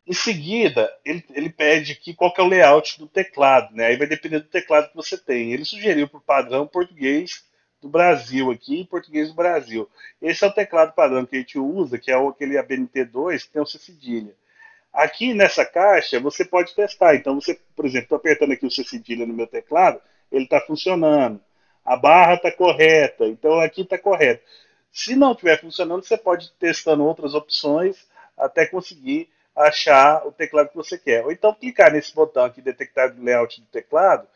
Em seguida, ele pede aqui qual que é o layout do teclado, né? Aí vai depender do teclado que você tem. Ele sugeriu por padrão português do Brasil aqui, português do Brasil. Esse é o teclado padrão que a gente usa, que é aquele ABNT2 que tem o C cedilha. Aqui nessa caixa você pode testar. Então você, por exemplo, estou apertando aqui o C cedilha no meu teclado, ele está funcionando. A barra está correta, então aqui está correto. Se não estiver funcionando, você pode ir testando outras opções até conseguir achar o teclado que você quer. Ou então clicar nesse botão aqui, detectar layout do teclado,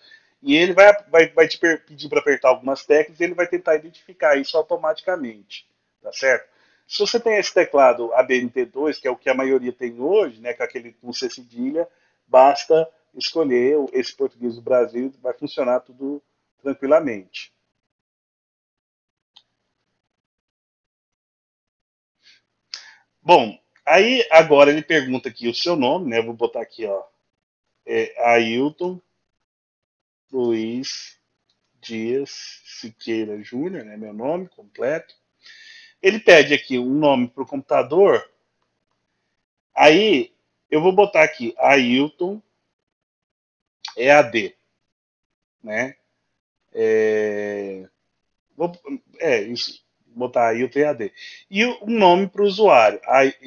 e ele vai te pedir para apertar algumas teclas e ele vai tentar identificar isso automaticamente. Tá certo? Se você tem esse teclado ABNT2, que é o que a maioria tem hoje, né, com aquele com C cedilha, basta escolher esse português do Brasil, vai funcionar tudo tranquilamente. Bom, aí agora ele pergunta aqui o seu nome, né? Eu vou botar aqui, ó, Ailton Luiz Dias Siqueira Júnior, né? Meu nome completo. Ele pede aqui um nome para o computador. Aí eu vou botar aqui Ailton EAD, né? É, vou, isso, botar Ailton EAD. E um nome para o usuário,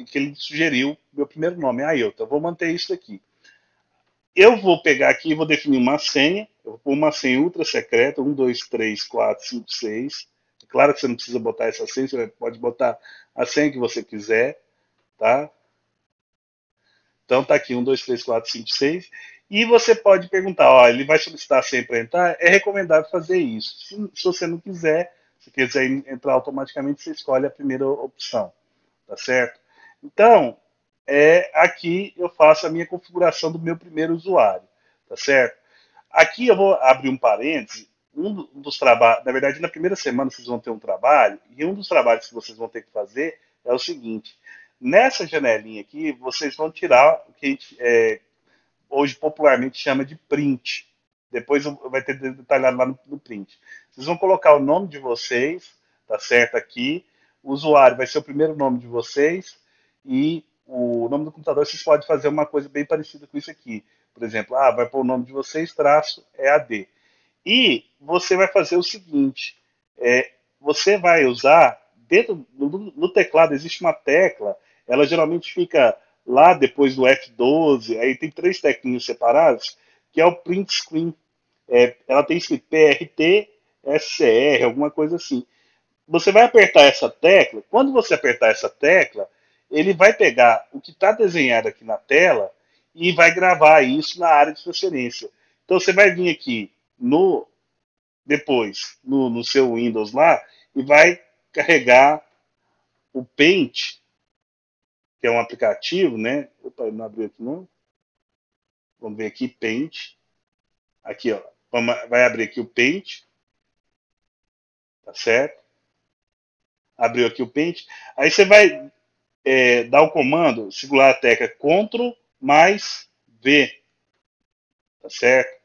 que ele sugeriu, meu primeiro nome é Ailton. Eu vou manter isso aqui. Eu vou pegar aqui e vou definir uma senha. Eu vou pôr uma senha ultra secreta, 1, 2, 3, 4, 5, 6. Claro que você não precisa botar essa senha, você pode botar a senha que você quiser, tá? Então tá aqui 1, 2, 3, 4, 5, 6. E você pode perguntar, ó, ele vai solicitar a senha para entrar? É recomendável fazer isso. Se você não quiser, se quiser entrar automaticamente, você escolhe a primeira opção, tá certo? Então, aqui eu faço a minha configuração do meu primeiro usuário, tá certo? Aqui eu vou abrir um parêntese. Dos trabalhos, na verdade, na primeira semana vocês vão ter um trabalho, e um dos trabalhos que vocês vão ter que fazer é o seguinte: nessa janelinha aqui, vocês vão tirar o que a gente hoje popularmente chama de print. Depois vai ter detalhado lá no print. Vocês vão colocar o nome de vocês, tá certo? Aqui. O usuário vai ser o primeiro nome de vocês e o nome do computador. Vocês podem fazer uma coisa bem parecida com isso aqui. Por exemplo, vai pôr o nome de vocês, traço, EAD. E você vai fazer o seguinte: você vai usar, dentro no teclado existe uma tecla, ela geralmente fica lá depois do F12, aí tem três teclinhas separadas, que é o print screen. Ela tem escrito PRT, SCR, alguma coisa assim. Você vai apertar essa tecla, quando você apertar essa tecla, ele vai pegar o que está desenhado aqui na tela e vai gravar isso na área de transferência. Então você vai vir aqui no depois no seu Windows lá e vai carregar o Paint, que é um aplicativo, né? Opa, não abriu aqui não. Vamos ver aqui, Paint. Aqui, ó. Vai abrir aqui o Paint, tá certo? Abriu aqui o Paint. Aí você vai dar o comando, segurar a tecla Ctrl mais V, tá certo?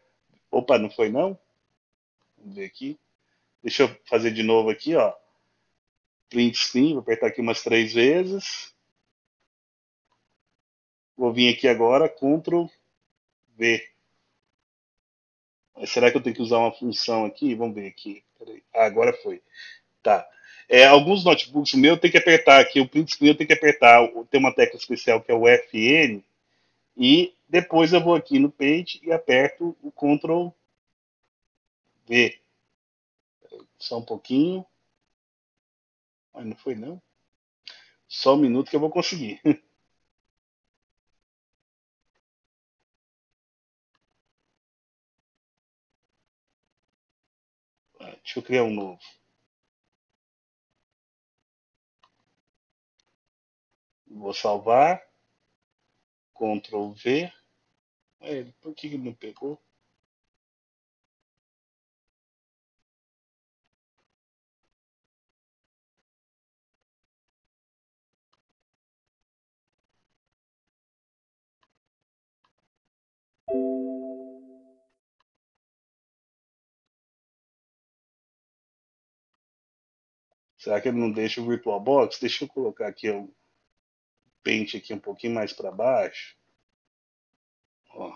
Opa, não foi não? Vamos ver aqui. Deixa eu fazer de novo aqui, ó. Print screen, vou apertar aqui umas 3 vezes. Vou vir aqui agora, Ctrl V. Será que eu tenho que usar uma função aqui? Vamos ver aqui. Agora foi. Tá. Alguns notebooks, o meu tem que apertar aqui, o print screen eu tenho que apertar, tem uma tecla especial que é o FN, e depois eu vou aqui no Paint e aperto o Ctrl V. Só um pouquinho. Mas não foi não. Só um minuto que eu vou conseguir. Deixa eu criar um novo. Vou salvar. Ctrl V. Por que ele não pegou? Será que ele não deixa o VirtualBox? Deixa eu colocar aqui o Paint aqui um pouquinho mais para baixo. Ó,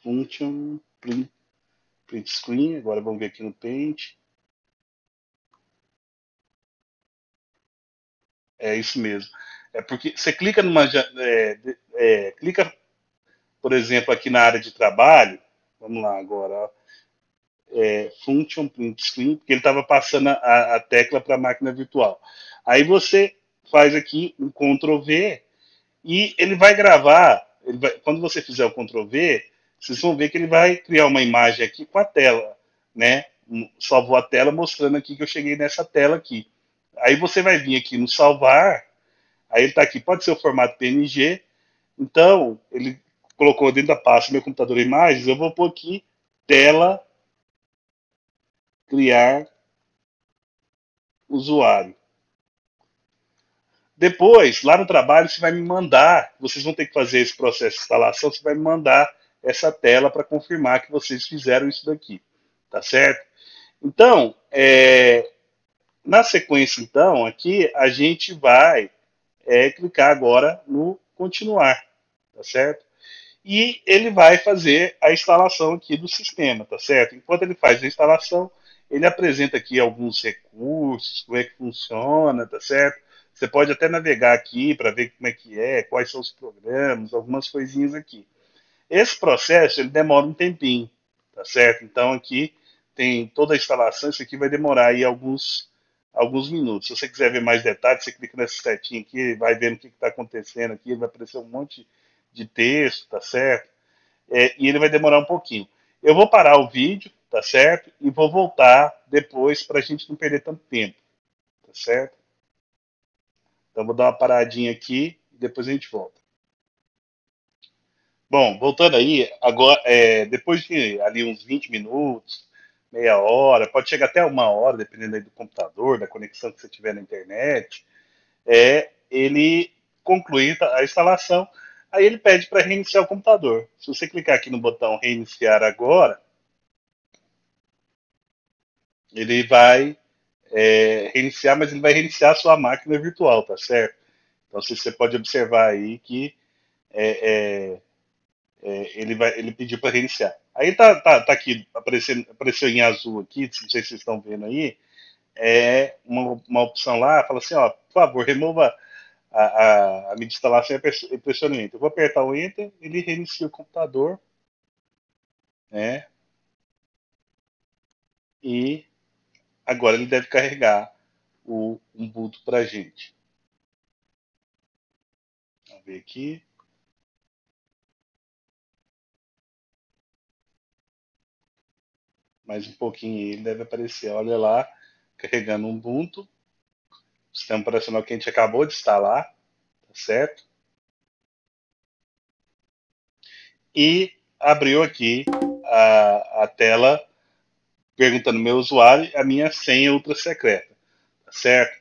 Function, print Screen. Agora vamos ver aqui no Paint. É isso mesmo. É porque você clica clica, por exemplo, aqui na área de trabalho. Vamos lá agora. Ó, Function Print Screen, porque ele estava passando a tecla para a máquina virtual. Aí você faz aqui um Ctrl V e ele vai gravar. Quando você fizer o Ctrl V, vocês vão ver que ele vai criar uma imagem aqui com a tela, né? Salvou a tela mostrando aqui que eu cheguei nessa tela aqui. Aí você vai vir aqui no salvar. Aí ele está aqui, pode ser o formato PNG. Então, ele colocou dentro da pasta meu computador imagens. Eu vou pôr aqui tela criar usuário. Depois, lá no trabalho, você vai me mandar, vocês vão ter que fazer esse processo de instalação, você vai me mandar essa tela para confirmar que vocês fizeram isso daqui, tá certo? Então, na sequência, então, aqui a gente vai clicar agora no continuar, tá certo? E ele vai fazer a instalação aqui do sistema, tá certo? Enquanto ele faz a instalação, ele apresenta aqui alguns recursos, como é que funciona, tá certo? Você pode até navegar aqui para ver como é que é, quais são os programas, algumas coisinhas aqui. Esse processo ele demora um tempinho, tá certo? Então aqui tem toda a instalação, isso aqui vai demorar aí alguns minutos. Se você quiser ver mais detalhes, você clica nessa setinha aqui, vai vendo o que está acontecendo aqui, vai aparecer um monte de texto, tá certo? E ele vai demorar um pouquinho. Eu vou parar o vídeo, tá certo? E vou voltar depois para a gente não perder tanto tempo, tá certo? Então vou dar uma paradinha aqui e depois a gente volta. Bom, voltando aí, agora, depois de ali uns 20 minutos, meia hora, pode chegar até 1 hora, dependendo aí do computador, da conexão que você tiver na internet, ele conclui a instalação, aí ele pede para reiniciar o computador. Se você clicar aqui no botão reiniciar agora, ele vai reiniciar, mas ele vai reiniciar a sua máquina virtual, tá certo? Então você pode observar aí que ele pediu para reiniciar. Aí tá aqui, apareceu em azul aqui, não sei se vocês estão vendo aí, uma opção lá, fala assim, ó, por favor, remova a mídia de instalação e pressione o Enter. Eu vou apertar o Enter, ele reinicia o computador, né? E agora ele deve carregar o Ubuntu para a gente. ver aqui. Mais um pouquinho aí, ele deve aparecer. Olha lá, carregando um Ubuntu. Sistema operacional que a gente acabou de instalar, tá certo? E abriu aqui a tela perguntando meu usuário, a minha senha ultra secreta, tá certo?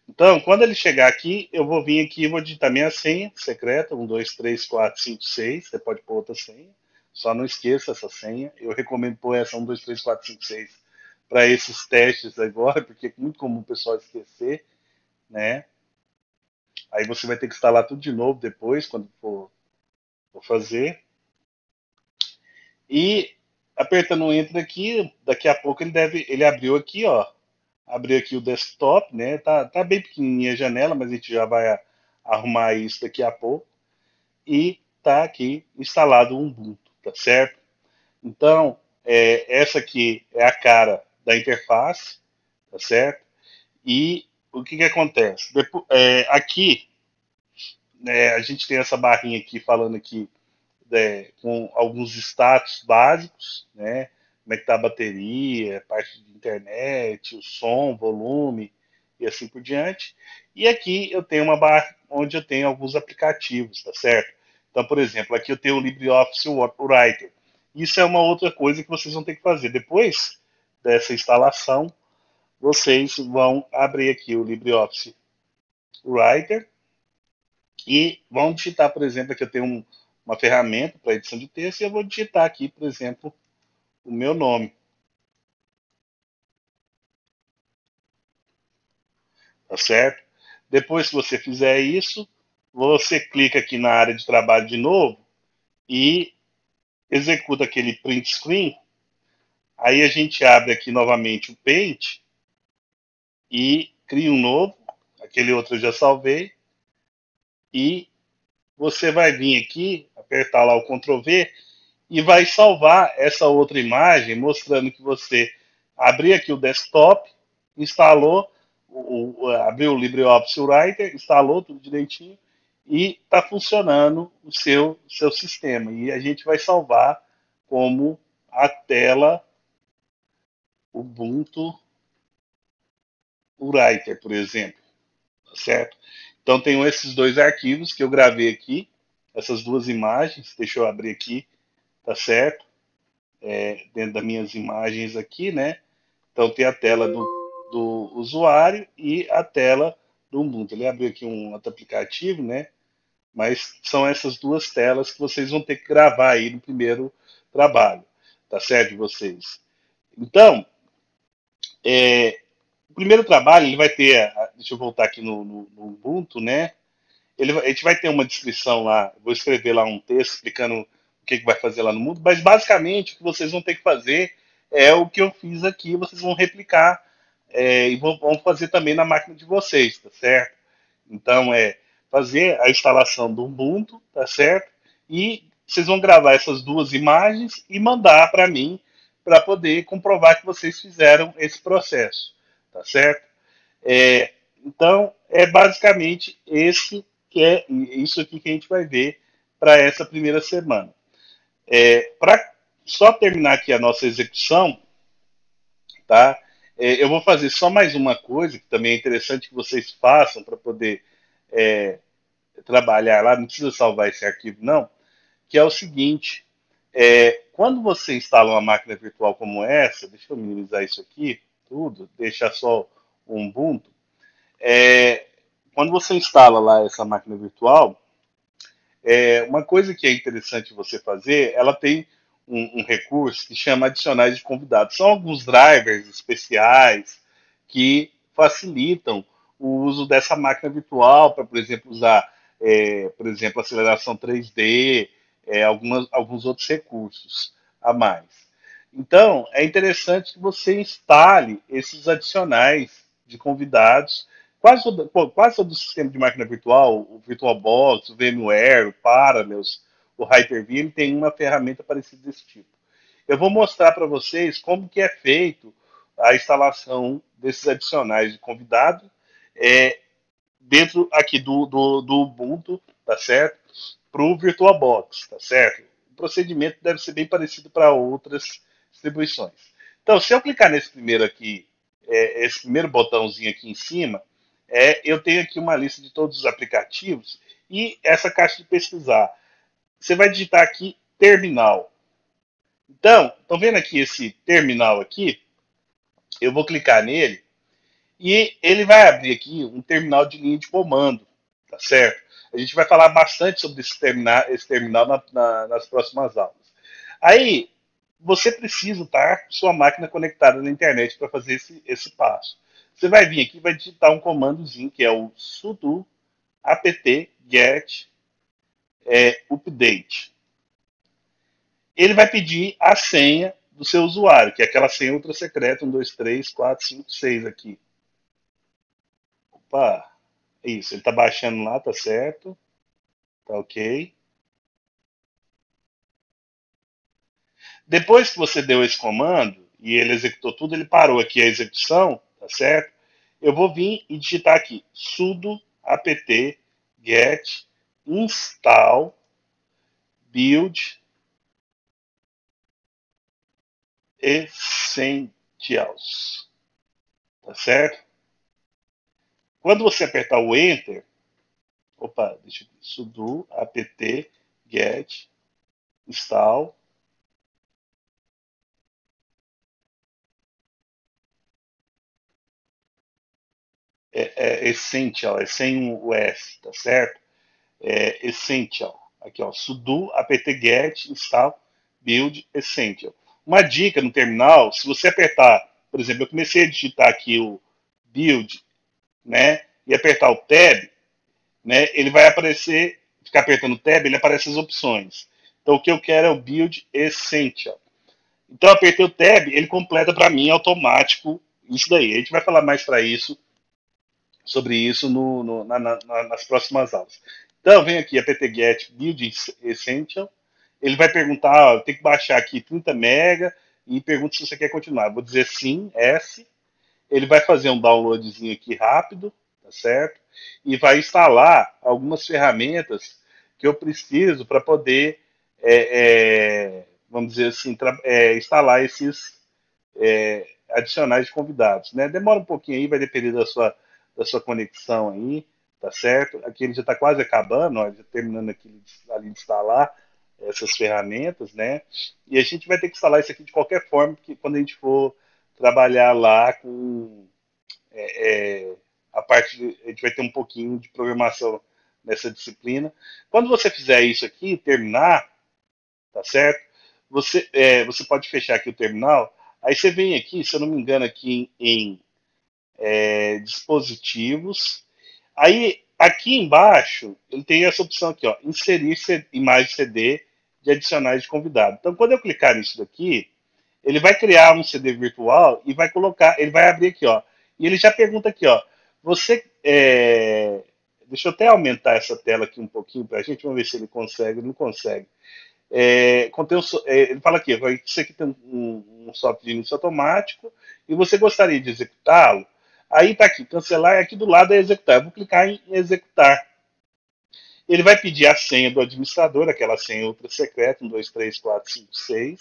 Então, quando ele chegar aqui, eu vou vir aqui e vou digitar minha senha secreta, 1, 2, 3, 4, 5, 6. Você pode pôr outra senha, só não esqueça essa senha. Eu recomendo pôr essa 1, 2, 3, 4, 5, 6 para esses testes agora, porque é muito comum o pessoal esquecer, né? Aí você vai ter que instalar tudo de novo depois, quando for fazer. E apertando o Enter aqui, daqui a pouco ele abriu aqui, ó. Abriu aqui o desktop, né? Tá bem pequenininha a janela, mas a gente já vai arrumar isso daqui a pouco. E tá aqui instalado o Ubuntu, tá certo? Então, essa aqui é a cara da interface, tá certo? E o que acontece? Aqui, né, a gente tem essa barrinha aqui falando aqui com alguns status básicos, né? Como é que está a bateria, parte de internet, o som, volume e assim por diante. E aqui eu tenho uma barra onde eu tenho alguns aplicativos, tá certo? Então, por exemplo, aqui eu tenho o LibreOffice Writer. Isso é uma outra coisa que vocês vão ter que fazer. Depois dessa instalação, vocês vão abrir aqui o LibreOffice Writer e vão digitar, por exemplo, aqui eu tenho uma ferramenta para edição de texto e eu vou digitar aqui, por exemplo, o meu nome, tá certo? Depois que você fizer isso, você clica aqui na área de trabalho de novo e executa aquele print screen. Aí a gente abre aqui novamente o Paint e cria um novo, aquele outro eu já salvei, e você vai vir aqui, apertar lá o Ctrl V e vai salvar essa outra imagem, mostrando que você abriu aqui o desktop, instalou, abriu o LibreOffice Writer, instalou tudo direitinho e está funcionando o seu sistema. E a gente vai salvar como a tela Ubuntu Writer, por exemplo, tá certo? Então tenho esses dois arquivos que eu gravei aqui, essas duas imagens, deixa eu abrir aqui, tá certo? Dentro das minhas imagens aqui, né? Então tem a tela do usuário e a tela do Ubuntu. Ele abriu aqui um outro aplicativo, né? Mas são essas duas telas que vocês vão ter que gravar aí no primeiro trabalho, tá certo, de vocês? Então, o primeiro trabalho ele vai ter, deixa eu voltar aqui no Ubuntu, né? A gente vai ter uma descrição lá, vou escrever lá um texto explicando o que vai fazer lá no mundo, mas basicamente o que vocês vão ter que fazer é o que eu fiz aqui, vocês vão replicar e vão fazer também na máquina de vocês, tá certo? Então fazer a instalação do Ubuntu, tá certo? E vocês vão gravar essas duas imagens e mandar para mim para poder comprovar que vocês fizeram esse processo, tá certo? Então, é basicamente isso aqui que a gente vai ver para essa primeira semana. Para só terminar aqui a nossa execução, tá? Eu vou fazer só mais uma coisa que também é interessante que vocês façam para poder é, trabalhar lá. Não precisa salvar esse arquivo, não. Que é o seguinte: quando você instala uma máquina virtual como essa, deixa eu minimizar isso aqui, tudo, deixar só o Ubuntu. Quando você instala lá essa máquina virtual, uma coisa que é interessante você fazer, ela tem um recurso que chama adicionais de convidados. São alguns drivers especiais que facilitam o uso dessa máquina virtual para, por exemplo, usar, por exemplo, aceleração 3D, alguns outros recursos a mais. Então, é interessante que você instale esses adicionais de convidados. Quase todo o sistema de máquina virtual, o VirtualBox, o VMware, o Parallels, o Hyper-V, ele tem uma ferramenta parecida desse tipo. Eu vou mostrar para vocês como que é feito a instalação desses adicionais de convidado dentro aqui do Ubuntu tá certo? Para o VirtualBox, tá certo? O procedimento deve ser bem parecido para outras distribuições. Então, se eu clicar nesse primeiro aqui, esse primeiro botãozinho aqui em cima, eu tenho aqui uma lista de todos os aplicativos e essa caixa de pesquisar. Você vai digitar aqui terminal. Então, estão vendo aqui esse terminal aqui? Eu vou clicar nele e ele vai abrir aqui um terminal de linha de comando, tá certo? A gente vai falar bastante sobre esse terminal nas próximas aulas. Aí, você precisa estar com sua máquina conectada na internet para fazer esse passo. Você vai vir aqui e vai digitar um comandozinho que é o sudo apt get update. Ele vai pedir a senha do seu usuário, que é aquela senha ultra secreta, 1, 2, 3, 4, 5, 6 aqui. Opa, isso, ele está baixando lá, tá certo. Tá ok. Depois que você deu esse comando e ele executou tudo, ele parou aqui a execução, tá certo? Eu vou vir e digitar aqui sudo apt get install build essentials, tá certo? Quando você apertar o enter, opa, deixa eu ver, sudo apt get install essential, é sem o S, tá certo? Essential. Aqui, ó, sudo apt-get install build essential. Uma dica no terminal, se você apertar, por exemplo, eu comecei a digitar aqui o build, né, e apertar o tab, né, ele vai aparecer, ficar apertando o tab, ele aparece as opções. Então o que eu quero é o build essential. Então eu apertei o tab, ele completa para mim automático isso daí. A gente vai falar mais para isso sobre isso nas próximas aulas. Então, vem aqui, apt-get build essential. Ele vai perguntar, ó, tem que baixar aqui 30 mega e pergunta se você quer continuar. Vou dizer sim, S. Ele vai fazer um downloadzinho aqui rápido, tá certo? E vai instalar algumas ferramentas que eu preciso para poder, vamos dizer assim, instalar esses adicionais de convidados, né? Demora um pouquinho aí, vai depender da sua conexão aí, tá certo? Aqui ele já está quase acabando, ó, já terminando aqui ali de instalar essas ferramentas, né? E a gente vai ter que instalar isso aqui de qualquer forma, porque quando a gente for trabalhar lá com a parte a gente vai ter um pouquinho de programação nessa disciplina. Quando você fizer isso aqui, terminar, tá certo? Você pode fechar aqui o terminal. Aí você vem aqui, se eu não me engano, aqui em dispositivos. Aí aqui embaixo ele tem essa opção aqui, ó, inserir imagem CD de adicionais de convidado. Então quando eu clicar nisso daqui, ele vai criar um CD virtual e vai colocar, ele vai abrir aqui, ó, e ele já pergunta aqui, ó, você deixa eu até aumentar essa tela aqui um pouquinho para a gente, vamos ver se ele consegue, não consegue. Ele fala aqui, você aqui tem um software de início automático e você gostaria de executá-lo. Aí está aqui, cancelar, e aqui do lado é executar. Eu vou clicar em executar. Ele vai pedir a senha do administrador, aquela senha ultra secreta, 1, 2, 3, 4, 5, 6.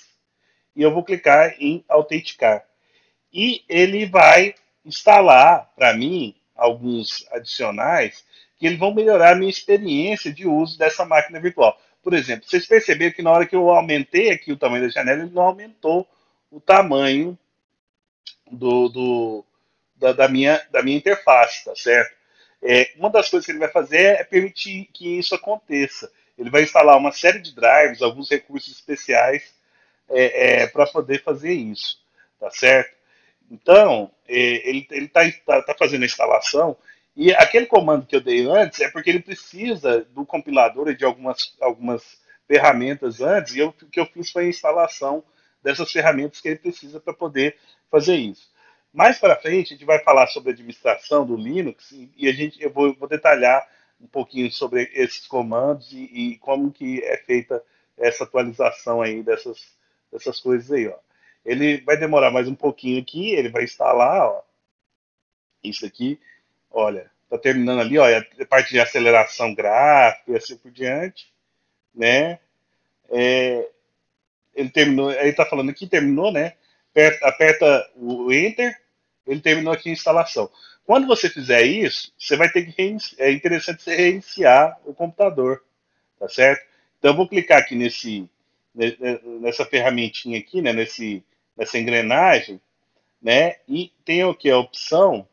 E eu vou clicar em autenticar. E ele vai instalar para mim alguns adicionais que eles vão melhorar a minha experiência de uso dessa máquina virtual. Por exemplo, vocês perceberam que na hora que eu aumentei aqui o tamanho da janela, ele não aumentou o tamanho do, do, da minha interface, tá certo? Uma das coisas que ele vai fazer é permitir que isso aconteça. Ele vai instalar uma série de drivers, alguns recursos especiais para poder fazer isso, tá certo? Então, ele está fazendo a instalação e aquele comando que eu dei antes é porque ele precisa do compilador e de algumas ferramentas antes, e o que eu fiz foi a instalação dessas ferramentas que ele precisa para poder fazer isso. Mais para frente, a gente vai falar sobre a administração do Linux e eu vou detalhar um pouquinho sobre esses comandos e como que é feita essa atualização aí dessas coisas aí, ó. Ele vai demorar mais um pouquinho aqui, ele vai instalar, ó, isso aqui, olha, Tá terminando ali, ó, a parte de aceleração gráfica e assim por diante, né? É, ele terminou, ele tá falando aqui, terminou, né? Aperta o Enter, ele terminou aqui a instalação. Quando você fizer isso, você vai ter que é interessante você reiniciar o computador, tá certo? Então eu vou clicar aqui nessa ferramentinha aqui, né? Nessa engrenagem, né? E tem aqui a opção,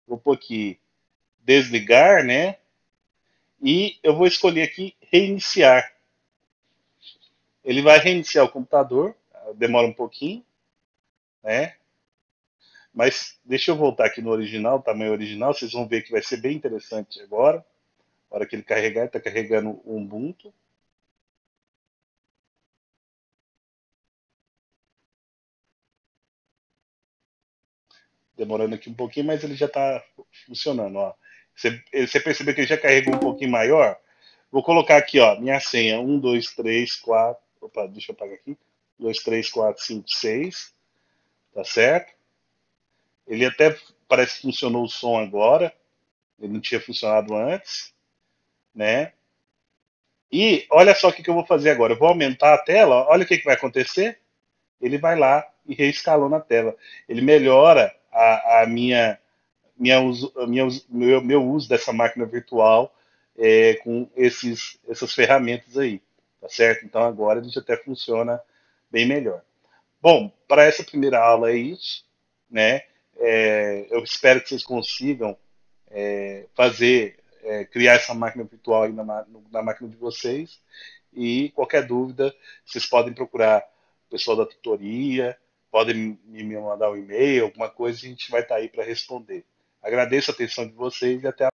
vou pôr aqui desligar, né? E eu vou escolher aqui reiniciar. Ele vai reiniciar o computador, demora um pouquinho, né? Mas deixa eu voltar aqui no original, tamanho original, vocês vão ver que vai ser bem interessante agora. Na hora que ele carregar, ele está carregando o Ubuntu. Demorando aqui um pouquinho, mas ele já está funcionando. Ó. Você percebeu que ele já carregou um pouquinho maior? Vou colocar aqui, ó, minha senha: 1, 2, 3, 4. Opa, deixa eu apagar aqui. 2, 3, 4, 5, 6. Tá certo? Ele até parece que funcionou o som agora. Ele não tinha funcionado antes, né? E olha só o que eu vou fazer agora. Eu vou aumentar a tela. Olha o que vai acontecer. Ele vai lá e reescalou na tela. Ele melhora meu uso dessa máquina virtual com essas ferramentas aí, tá certo? Então agora ele já até funciona bem melhor. Bom, para essa primeira aula é isso, né? Eu espero que vocês consigam criar essa máquina virtual aí na máquina de vocês. E qualquer dúvida, vocês podem procurar o pessoal da tutoria, podem me mandar um e-mail, alguma coisa, e a gente vai estar aí para responder. Agradeço a atenção de vocês e até a